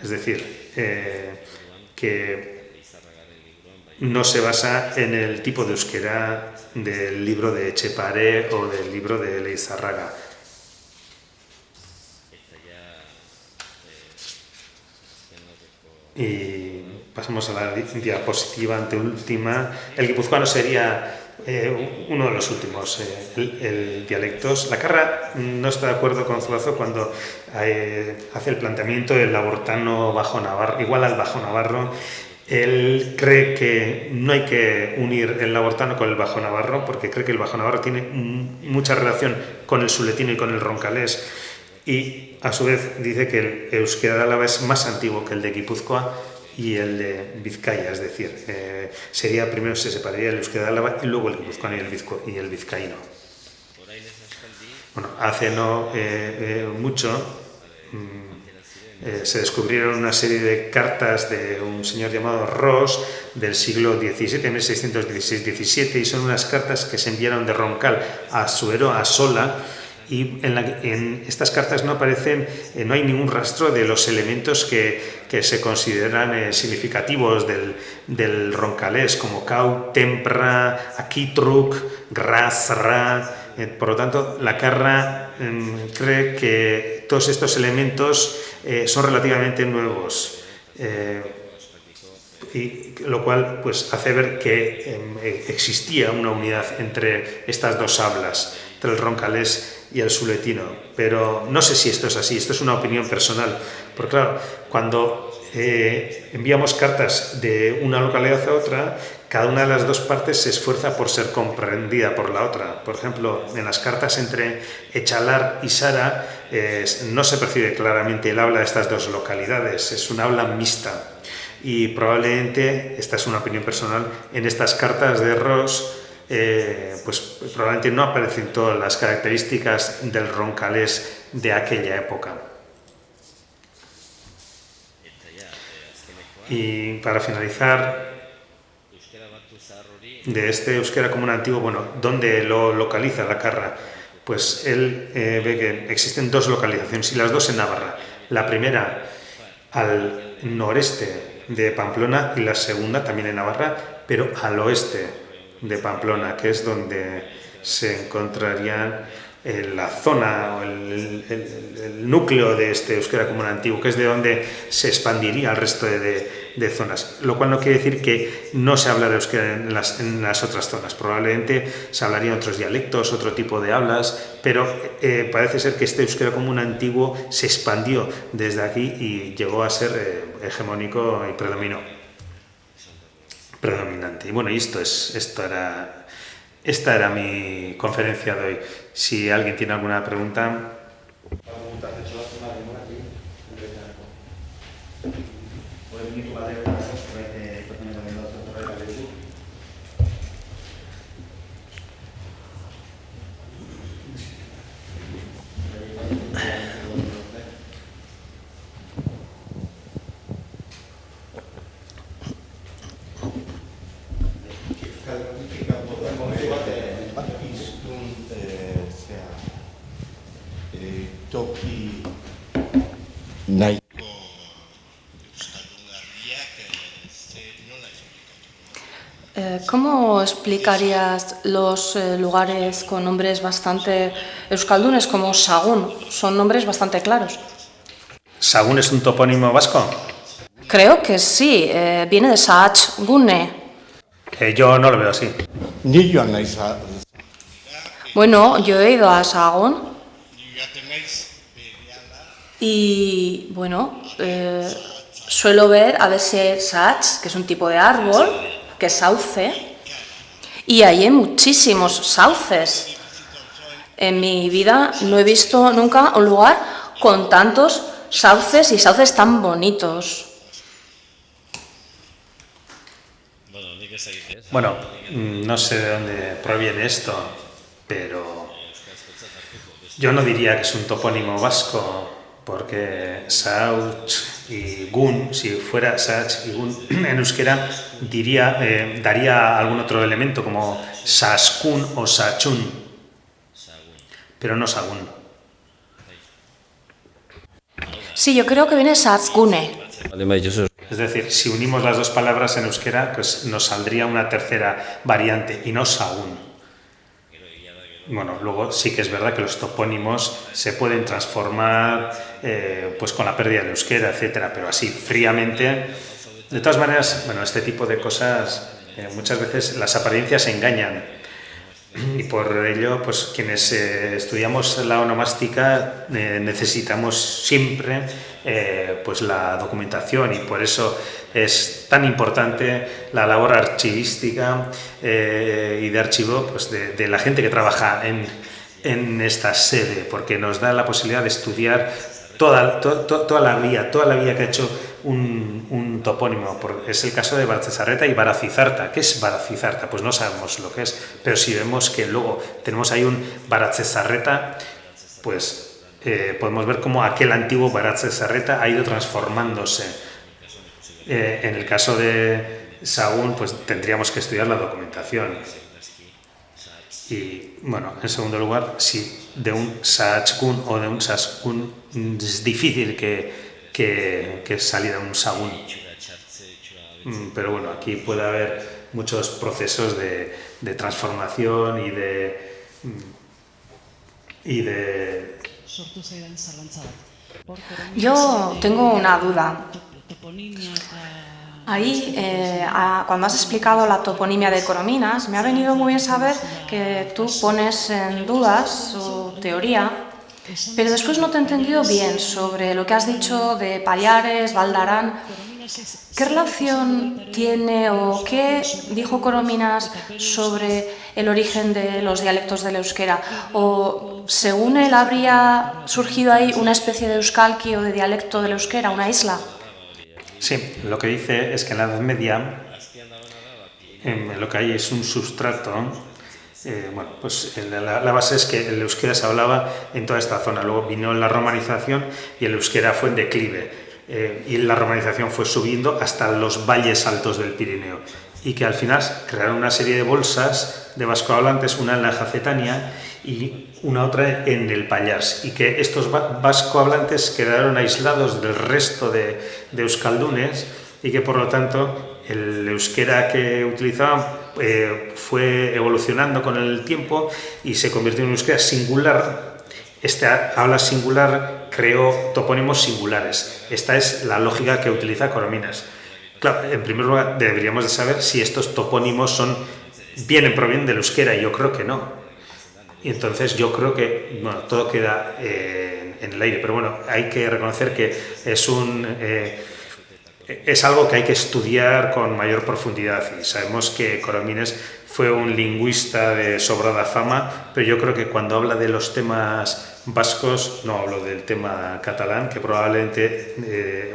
es decir, que no se basa en el tipo de euskera del libro de Etxepare o del libro de Leizarraga. Y pasamos a la diapositiva anteúltima. El guipuzcoano sería uno de los últimos dialectos. La Carra no está de acuerdo con Zuazo cuando hace el planteamiento del labortano bajo navarro, igual al bajo navarro. Él cree que no hay que unir el labortano con el bajo navarro, porque cree que el bajo navarro tiene mucha relación con el suletino y con el roncalés, y a su vez dice que el euskera de Álava es más antiguo que el de Guipúzcoa y el de Vizcaya, es decir, primero se separaría el euskera de Álava y luego el guipuzcoano y el vizcaíno. Bueno, hace no mucho se descubrieron una serie de cartas de un señor llamado Ros del siglo XVII, 1616-17, y son unas cartas que se enviaron de Roncal a Suero, a Sola, y en estas cartas no aparecen, no hay ningún rastro de los elementos que se consideran significativos del roncalés, como cau, tempra, aquitruk, grasra. Por lo tanto, la Carra cree que todos estos elementos son relativamente nuevos, y lo cual pues hace ver que existía una unidad entre estas dos hablas, entre el roncalés y el suletino, pero no sé si esto es así, esto es una opinión personal, porque claro, cuando enviamos cartas de una localidad a otra, cada una de las dos partes se esfuerza por ser comprendida por la otra. Por ejemplo, en las cartas entre Echalar y Sara no se percibe claramente el habla de estas dos localidades, es un habla mixta. Y probablemente, esta es una opinión personal, en estas cartas de Ros pues probablemente no aparecen todas las características del roncalés de aquella época. Y para finalizar, de este euskera común antiguo, bueno, ¿dónde lo localiza la Carra? Pues él ve que existen dos localizaciones y las dos en Navarra. La primera al noreste de Pamplona y la segunda también en Navarra, pero al oeste de Pamplona, que es donde se encontraría la zona o el núcleo de este euskera común antiguo, que es de donde se expandiría al resto de zonas, lo cual no quiere decir que no se habla de euskera en las otras zonas. Probablemente se hablarían otros dialectos, otro tipo de hablas, pero parece ser que este euskera común antiguo se expandió desde aquí y llegó a ser hegemónico y predominante. Y bueno, esta era mi conferencia de hoy. Si alguien tiene alguna pregunta. Toki nahiko ¿Cómo explicarías los lugares con nombres bastante euskaldunes como Sagún? Son nombres bastante claros. ¿Sagún es un topónimo vasco? Creo que sí, viene de Saach Gune. Yo no lo veo así. ni joan naiz Bueno, yo he ido a Sagún y, bueno, suelo ver a veces Saach, que es un tipo de árbol, que es sauce, y ahí hay muchísimos sauces. En mi vida no he visto nunca un lugar con tantos sauces y sauces tan bonitos. Bueno, no sé de dónde proviene esto, pero yo no diría que es un topónimo vasco, porque Sauch y Gun, si fuera Saach y Gun en euskera, daría algún otro elemento como Saskun o Sachun, pero no Sagún. Sí, yo creo que viene de Saach Gune. Es decir, si unimos las dos palabras en euskera, pues nos saldría una tercera variante y no Sagún. Bueno, luego sí que es verdad que los topónimos se pueden transformar pues con la pérdida del euskera, etcétera, pero así fríamente. De todas maneras, bueno, este tipo de cosas muchas veces las apariencias engañan y por ello, pues quienes estudiamos la onomástica necesitamos siempre pues la documentación y por eso es tan importante la labor archivística y de archivo pues de la gente que trabaja en esta sede, porque nos da la posibilidad de estudiar toda la vía que ha hecho un topónimo. Es el caso de Barazizarreta y Baracizarta. ¿Qué es Baracizarta? Pues no sabemos lo que es, pero si vemos que luego tenemos ahí un Barazizarreta, pues podemos ver cómo aquel antiguo Barazizarreta ha ido transformándose. En el caso de Sagún, pues tendríamos que estudiar la documentación. Y bueno, en segundo lugar, si de un Saachkun o de un Saskun es difícil que saliera un Sagún. Pero bueno, aquí puede haber muchos procesos de transformación y de... Yo tengo una duda. Ahí, cuando has explicado la toponimia de Corominas, me ha venido muy bien saber que tú pones en dudas su teoría, pero después no te he entendido bien sobre lo que has dicho de Pallares, Valdarán. ¿Qué relación tiene o qué dijo Corominas sobre el origen de los dialectos del euskera? ¿O según él habría surgido ahí una especie de euskalki o de dialecto del euskera, una isla? Sí, lo que dice es que en la Edad Media lo que hay es un sustrato. Pues la base es que el euskera se hablaba en toda esta zona. Luego vino la romanización y el euskera fue en declive. Y la romanización fue subiendo hasta los valles altos del Pirineo. Y que al final crearon una serie de bolsas de vascohablantes, una en la Jacetania y una otra en el Pallars. Y que estos vascohablantes quedaron aislados del resto de euskaldunes y que por lo tanto el euskera que utilizaban fue evolucionando con el tiempo y se convirtió en un euskera singular. Esta habla singular creó topónimos singulares. Esta es la lógica que utiliza Corominas. Claro, en primer lugar deberíamos de saber si estos topónimos provienen del euskera, y yo creo que no. Y entonces yo creo que todo queda en el aire. Pero bueno, hay que reconocer que es algo que hay que estudiar con mayor profundidad, y sabemos que Corominas fue un lingüista de sobrada fama, pero yo creo que cuando habla de los temas vascos, no hablo del tema catalán, que probablemente,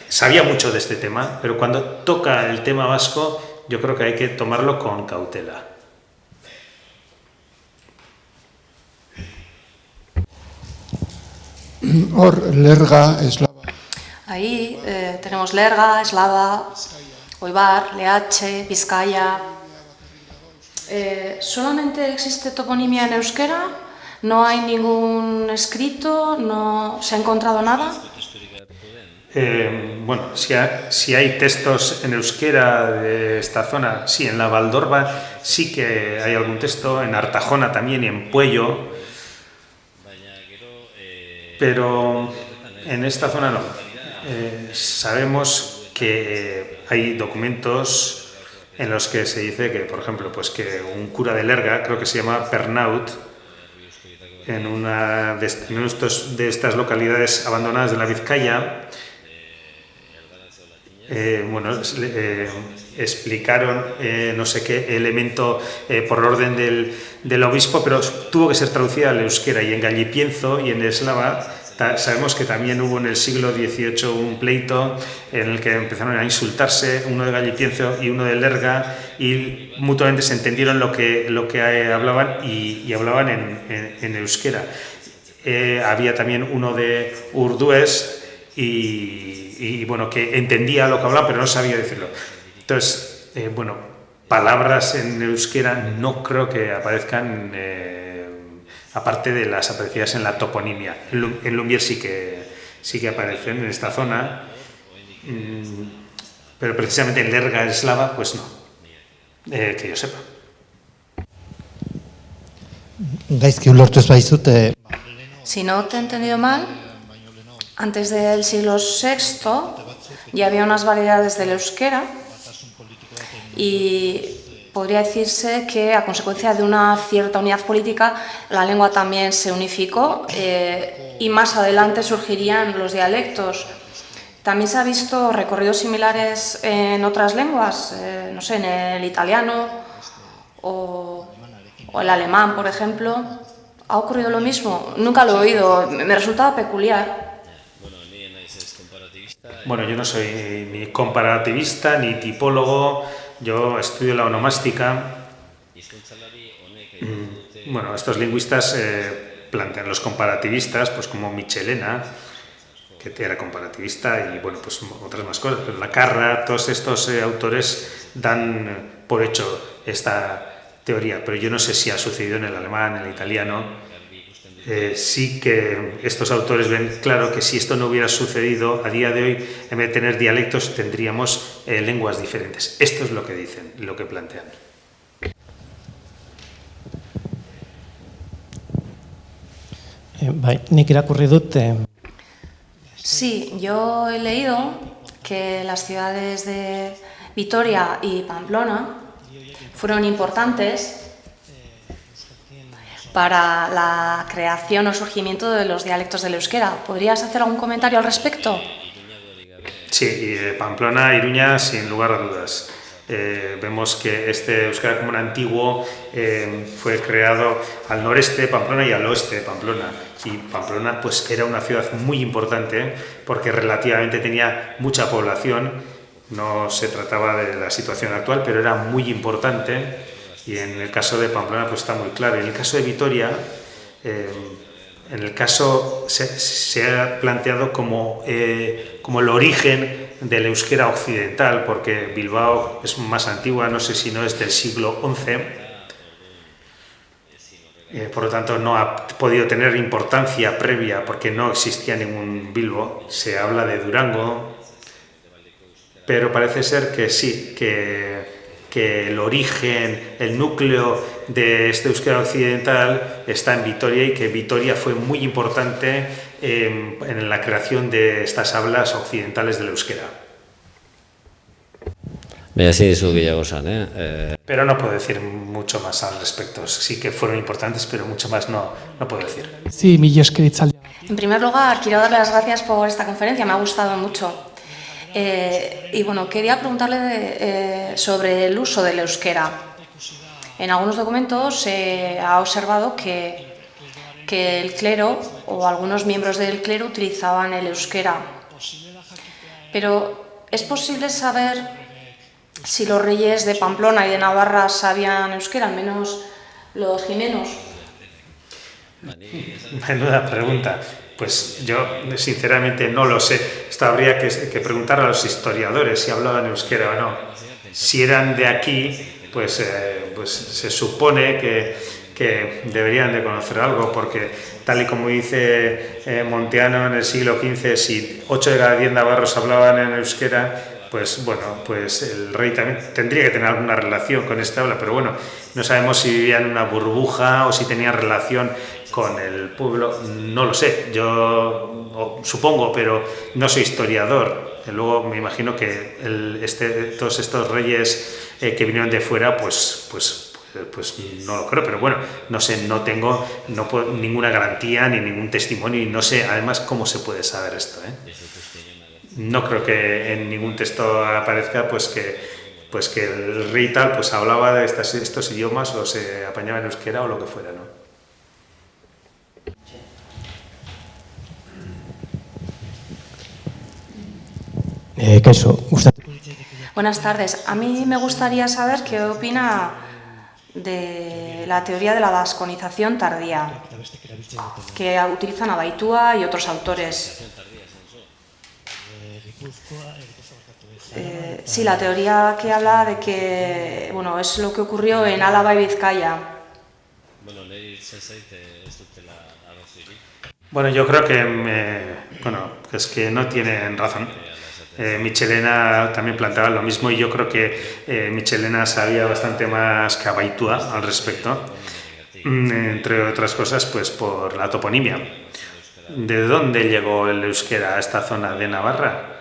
sabía mucho de este tema, pero cuando toca el tema vasco, yo creo que hay que tomarlo con cautela. Lerga, eslava. Ahí tenemos Lerga, Eslava, Oibar, Leache, Vizcaya. ¿Solamente existe toponimia en euskera? ¿No hay ningún escrito? ¿No se ha encontrado nada? Si hay textos en euskera de esta zona, sí, en la Valdorba sí que hay algún texto, en Artajona también y en Puello, pero en esta zona no. Sabemos que hay documentos en los que se dice que, por ejemplo, pues que un cura de Lerga, creo que se llama Pernaut, en una de estas localidades abandonadas de la Vizcaya, explicaron no sé qué elemento por orden del obispo, pero tuvo que ser traducida al euskera, y en Gallipienzo y en eslava. Sabemos que también hubo en el siglo XVIII un pleito en el que empezaron a insultarse, uno de Gallipienzo y uno de Lerga, y mutuamente se entendieron lo que hablaban y hablaban en euskera. Había también uno de Urdués y que entendía lo que hablaba, pero no sabía decirlo. Entonces, palabras en euskera no creo que aparezcan, aparte de las aparecidas en la toponimia. En Lumier sí que aparecen en esta zona, pero precisamente en Lerga eslava, pues no, que yo sepa. Gaizki ulertu ez baizut, Si no te he entendido mal, antes del siglo VI ya había unas variedades del euskera y podría decirse que a consecuencia de una cierta unidad política la lengua también se unificó y más adelante surgirían los dialectos. También se ha visto recorridos similares en otras lenguas, no sé, en el italiano o el alemán, por ejemplo. ¿Ha ocurrido lo mismo? Nunca lo he oído, me resultaba peculiar. Bueno, yo no soy ni comparativista ni tipólogo, yo estudio la onomástica. Estos lingüistas plantean los comparativistas, pues como Michelena, que era comparativista, y pues otras más cosas, pero Lacarra, todos estos autores dan por hecho esta teoría, pero yo no sé si ha sucedido en el alemán, en el italiano. Sí que estos autores ven claro que si esto no hubiera sucedido, a día de hoy, en vez de tener dialectos, tendríamos lenguas diferentes. Esto es lo que dicen, lo que plantean. Nik irakurri dut. Sí, yo he leído que las ciudades de Vitoria y Pamplona fueron importantes para la creación o surgimiento de los dialectos del euskera. ¿Podrías hacer algún comentario al respecto? Sí, y Pamplona, Iruña, sin lugar a dudas. Vemos que este euskera común antiguo fue creado al noreste de Pamplona y al oeste de Pamplona. Y Pamplona pues era una ciudad muy importante porque relativamente tenía mucha población. No se trataba de la situación actual, pero era muy importante. Y en el caso de Pamplona pues está muy claro. En el caso de Vitoria, en el caso se ha planteado como el origen del euskera occidental, porque Bilbao es más antigua, no sé si no es del siglo XI, por lo tanto no ha podido tener importancia previa porque no existía ningún Bilbo. Se habla de Durango, pero parece ser que sí, que el origen, el núcleo de este euskera occidental está en Vitoria y que Vitoria fue muy importante en la creación de estas hablas occidentales del euskera. Pero no puedo decir mucho más al respecto. Sí que fueron importantes, pero mucho más no puedo decir. Sí, mila esker hitzaldia. En primer lugar, quiero darle las gracias por esta conferencia, me ha gustado mucho. Y bueno, quería preguntarle sobre el uso del euskera. En algunos documentos se ha observado que el clero o algunos miembros del clero utilizaban el euskera. Pero ¿es posible saber si los reyes de Pamplona y de Navarra sabían euskera, al menos los jimenos? Menuda pregunta. Pues yo sinceramente no lo sé. Esto habría que preguntar a los historiadores si hablaban euskera o no. Si eran de aquí, pues se supone que deberían de conocer algo, porque tal y como dice Monteano en el siglo XV, si 8 de cada 10 navarros hablaban en euskera, pues bueno, pues el rey también tendría que tener alguna relación con esta habla, pero bueno, no sabemos si vivía en una burbuja o si tenía relación con el pueblo, no lo sé, yo supongo, pero no soy historiador. Luego me imagino que todos estos reyes que vinieron de fuera, pues no lo creo, pero bueno, no sé, no tengo ninguna garantía ni ningún testimonio y no sé además cómo se puede saber esto, No creo que en ningún texto aparezca pues que el rey tal pues hablaba de estos idiomas o se apañaba en euskera o lo que fuera, ¿no? Buenas tardes. A mí me gustaría saber qué opina de la teoría de la vasconización tardía, que utilizan Abaitua y otros autores. Sí, la teoría que habla de que, bueno, es lo que ocurrió en Álava y Vizcaya. Bueno, yo creo que es que no tienen razón. Michelena también planteaba lo mismo y yo creo que Michelena sabía bastante más que Abaitua al respecto, entre otras cosas pues por la toponimia. ¿De dónde llegó el euskera a esta zona de Navarra?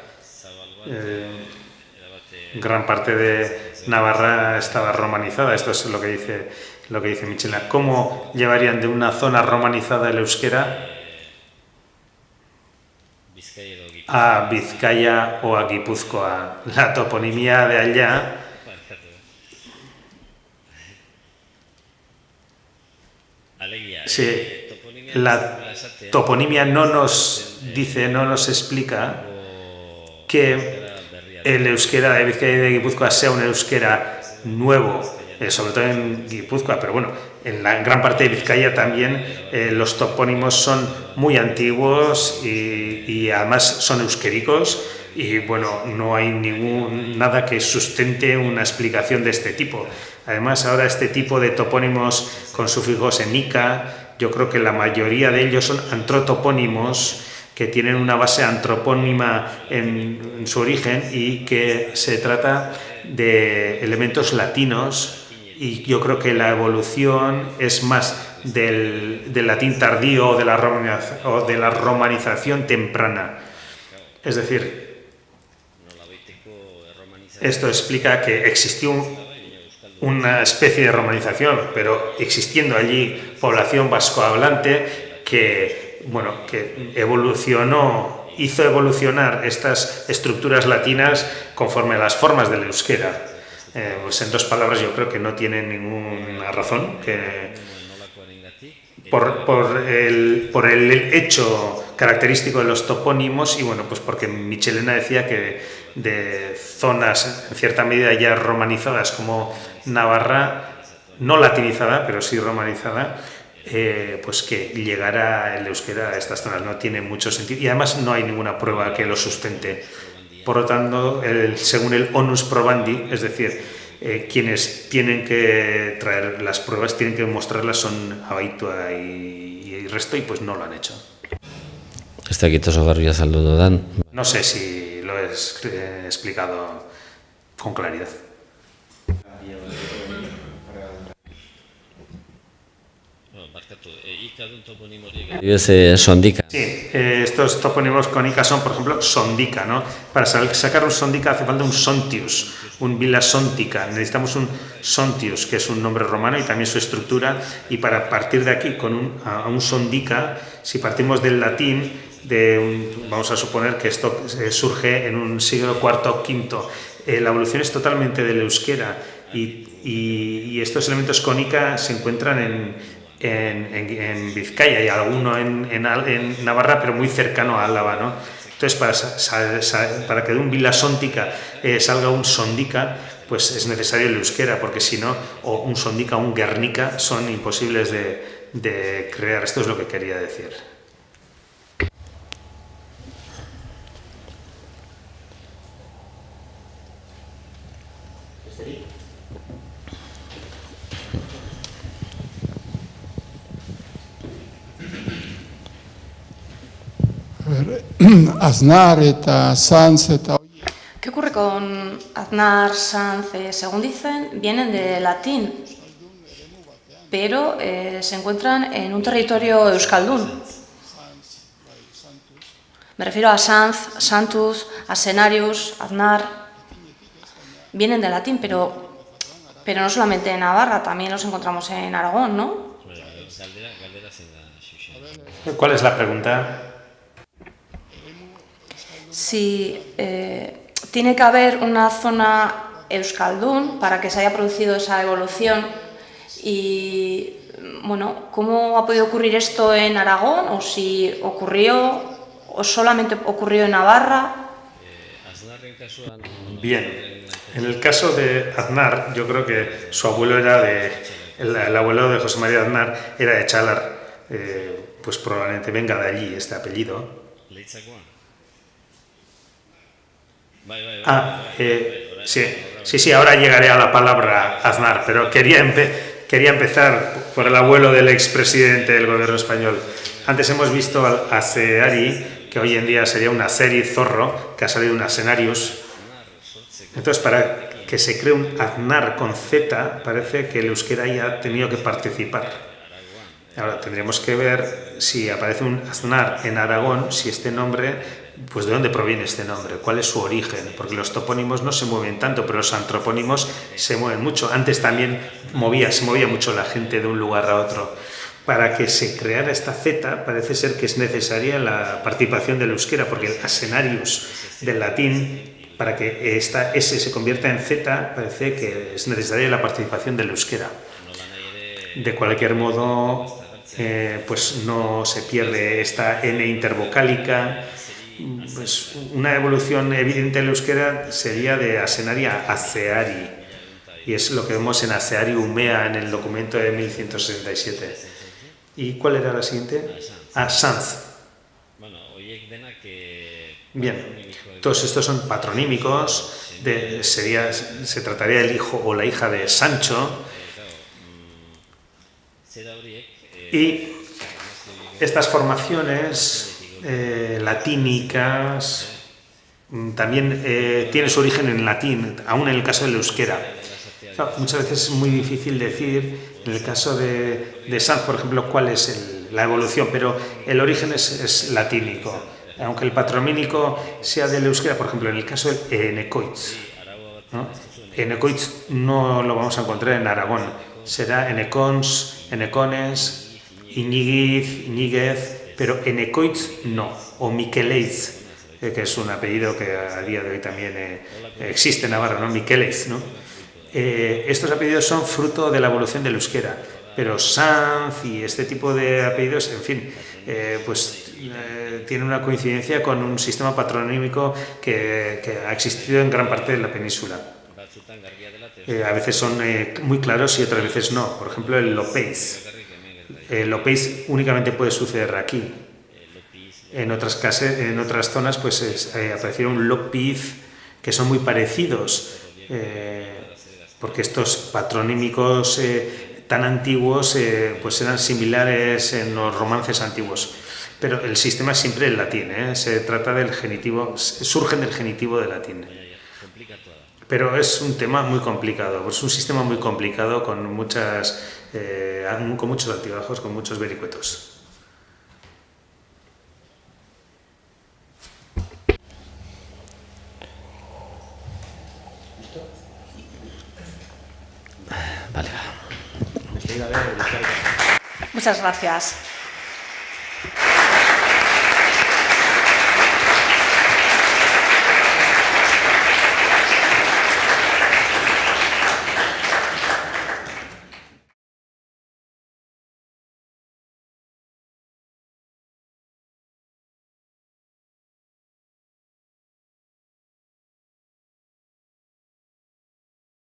Gran parte de Navarra estaba romanizada, esto es lo que dice Michelena. ¿Cómo llevarían de una zona romanizada el euskera a Vizcaya o a Guipúzcoa? La toponimia de allá la toponimia no nos explica que el euskera de Vizcaya y de Guipúzcoa sea un euskera nuevo, sobre todo en Guipúzcoa, pero bueno, en la gran parte de Vizcaya también los topónimos son muy antiguos y además son euskéricos y bueno, no hay nada que sustente una explicación de este tipo. Además, ahora este tipo de topónimos con sufijos en ica, yo creo que la mayoría de ellos son antrotopónimos que tienen una base antropónima en su origen y que se trata de elementos latinos y yo creo que la evolución es más del latín tardío o de la romanización temprana. Es decir, esto explica que existió una especie de romanización, pero existiendo allí población vascohablante que evolucionó hizo evolucionar estas estructuras latinas conforme a las formas del euskera. Pues en 2 palabras yo creo que no tiene ninguna razón, que por el hecho característico de los topónimos y bueno, pues porque Michelena decía que de zonas en cierta medida ya romanizadas como Navarra, no latinizada, pero sí romanizada, pues que llegara el euskera a estas zonas. No tiene mucho sentido y además no hay ninguna prueba que lo sustente. Por lo tanto, según el onus probandi, es decir, quienes tienen que traer las pruebas, tienen que mostrarlas, son Abaitua y el resto, y pues no lo han hecho. Ez dakit oso garbi azaldu dudan. No sé si lo he explicado con claridad. Adibidez, sondika. Sí, estos topónimos con Ica son, por ejemplo, sondica, ¿no? Para sacar un sondica hace falta un sontius, un villa sontica. Necesitamos un sontius, que es un nombre romano y también su estructura. Y para partir de aquí a un sondica, si partimos del latín, vamos a suponer que esto surge en un siglo IV o V. La evolución es totalmente del euskera y estos elementos con Ica se encuentran en Vizcaya y alguno en Navarra, pero muy cercano a Álava, ¿no? Entonces, para que de un villa sontica salga un sondica, pues es necesario el euskera, porque si no, o un sondica o un guernica son imposibles de crear. Esto es lo que quería decir. Aznar eta Sanz eta... ¿Qué ocurre con Aznar, Sanz? Según dicen, vienen de latín, pero se encuentran en un territorio euskaldún. Me refiero a Sanz, Santus, Asenarius, Aznar. Vienen de latín, pero no solamente en Navarra, también los encontramos en Aragón, ¿no? ¿Cuál es la pregunta? Si tiene que haber una zona euskaldún para que se haya producido esa evolución y, bueno, ¿cómo ha podido ocurrir esto en Aragón? ¿O si ocurrió o solamente ocurrió en Navarra? Bien, en el caso de Aznar, yo creo que su abuelo el abuelo de José María Aznar era de Chalar, pues probablemente venga de allí este apellido. Sí, ahora llegaré a la palabra Aznar, pero quería empezar por el abuelo del expresidente del gobierno español. Antes hemos visto al Aceari, que hoy en día sería un Aceri Zorro, que ha salido un Asenarius. Entonces, para que se cree un Aznar con Z, parece que el euskera ya ha tenido que participar. Ahora tendríamos que ver si aparece un Aznar en Aragón, si este nombre, pues de dónde proviene este nombre, cuál es su origen, porque los topónimos no se mueven tanto, pero los antropónimos se mueven mucho. Antes también se movía mucho la gente de un lugar a otro. Para que se creara esta Z, parece ser que es necesaria la participación del euskera, porque el Asenarius del latín, para que esta S se convierta en Z, parece que es necesaria la participación del euskera. De cualquier modo, pues no se pierde esta N intervocálica. Pues una evolución evidente del euskera sería de Asenari a Aceari, y es lo que vemos en Aceari Umea en el documento de 1167. ¿Y cuál era la siguiente? Sanz. Bien, todos estos son patronímicos, se trataría del hijo o la hija de Sancho, y estas formaciones latínicas también tienen su origen en latín, aún en el caso del euskera. Muchas veces es muy difícil decir, en el caso de Sanz, por ejemplo, cuál es la evolución, pero el origen es latínico, aunque el patronímico sea del euskera. Por ejemplo, en el caso de Enecoitz, ¿no? Enecoitz no lo vamos a encontrar en Aragón, será Enecons, Enecones, Iñiguez, pero Enecoitz no, o Miqueleiz. que es un apellido que a día de hoy también existe en Navarra, ¿no? Miquelez, ¿no? Estos apellidos son fruto de la evolución del euskera, pero Sanz y este tipo de apellidos, en fin, tiene una coincidencia con un sistema patronímico que ha existido en gran parte de la península. A veces son muy claros y otras veces no. Por ejemplo, el Lopéiz. El Lopéiz únicamente puede suceder aquí. En otras zonas pues aparecieron Lopiz, que son muy parecidos, porque estos patronímicos tan antiguos pues eran similares en los romances antiguos. Pero el sistema es siempre el latín, se trata del genitivo, surgen del genitivo del latín. Pero es un tema muy complicado, es un sistema muy complicado con muchos altibajos, con muchos vericuetos. Vale. Muchas gracias.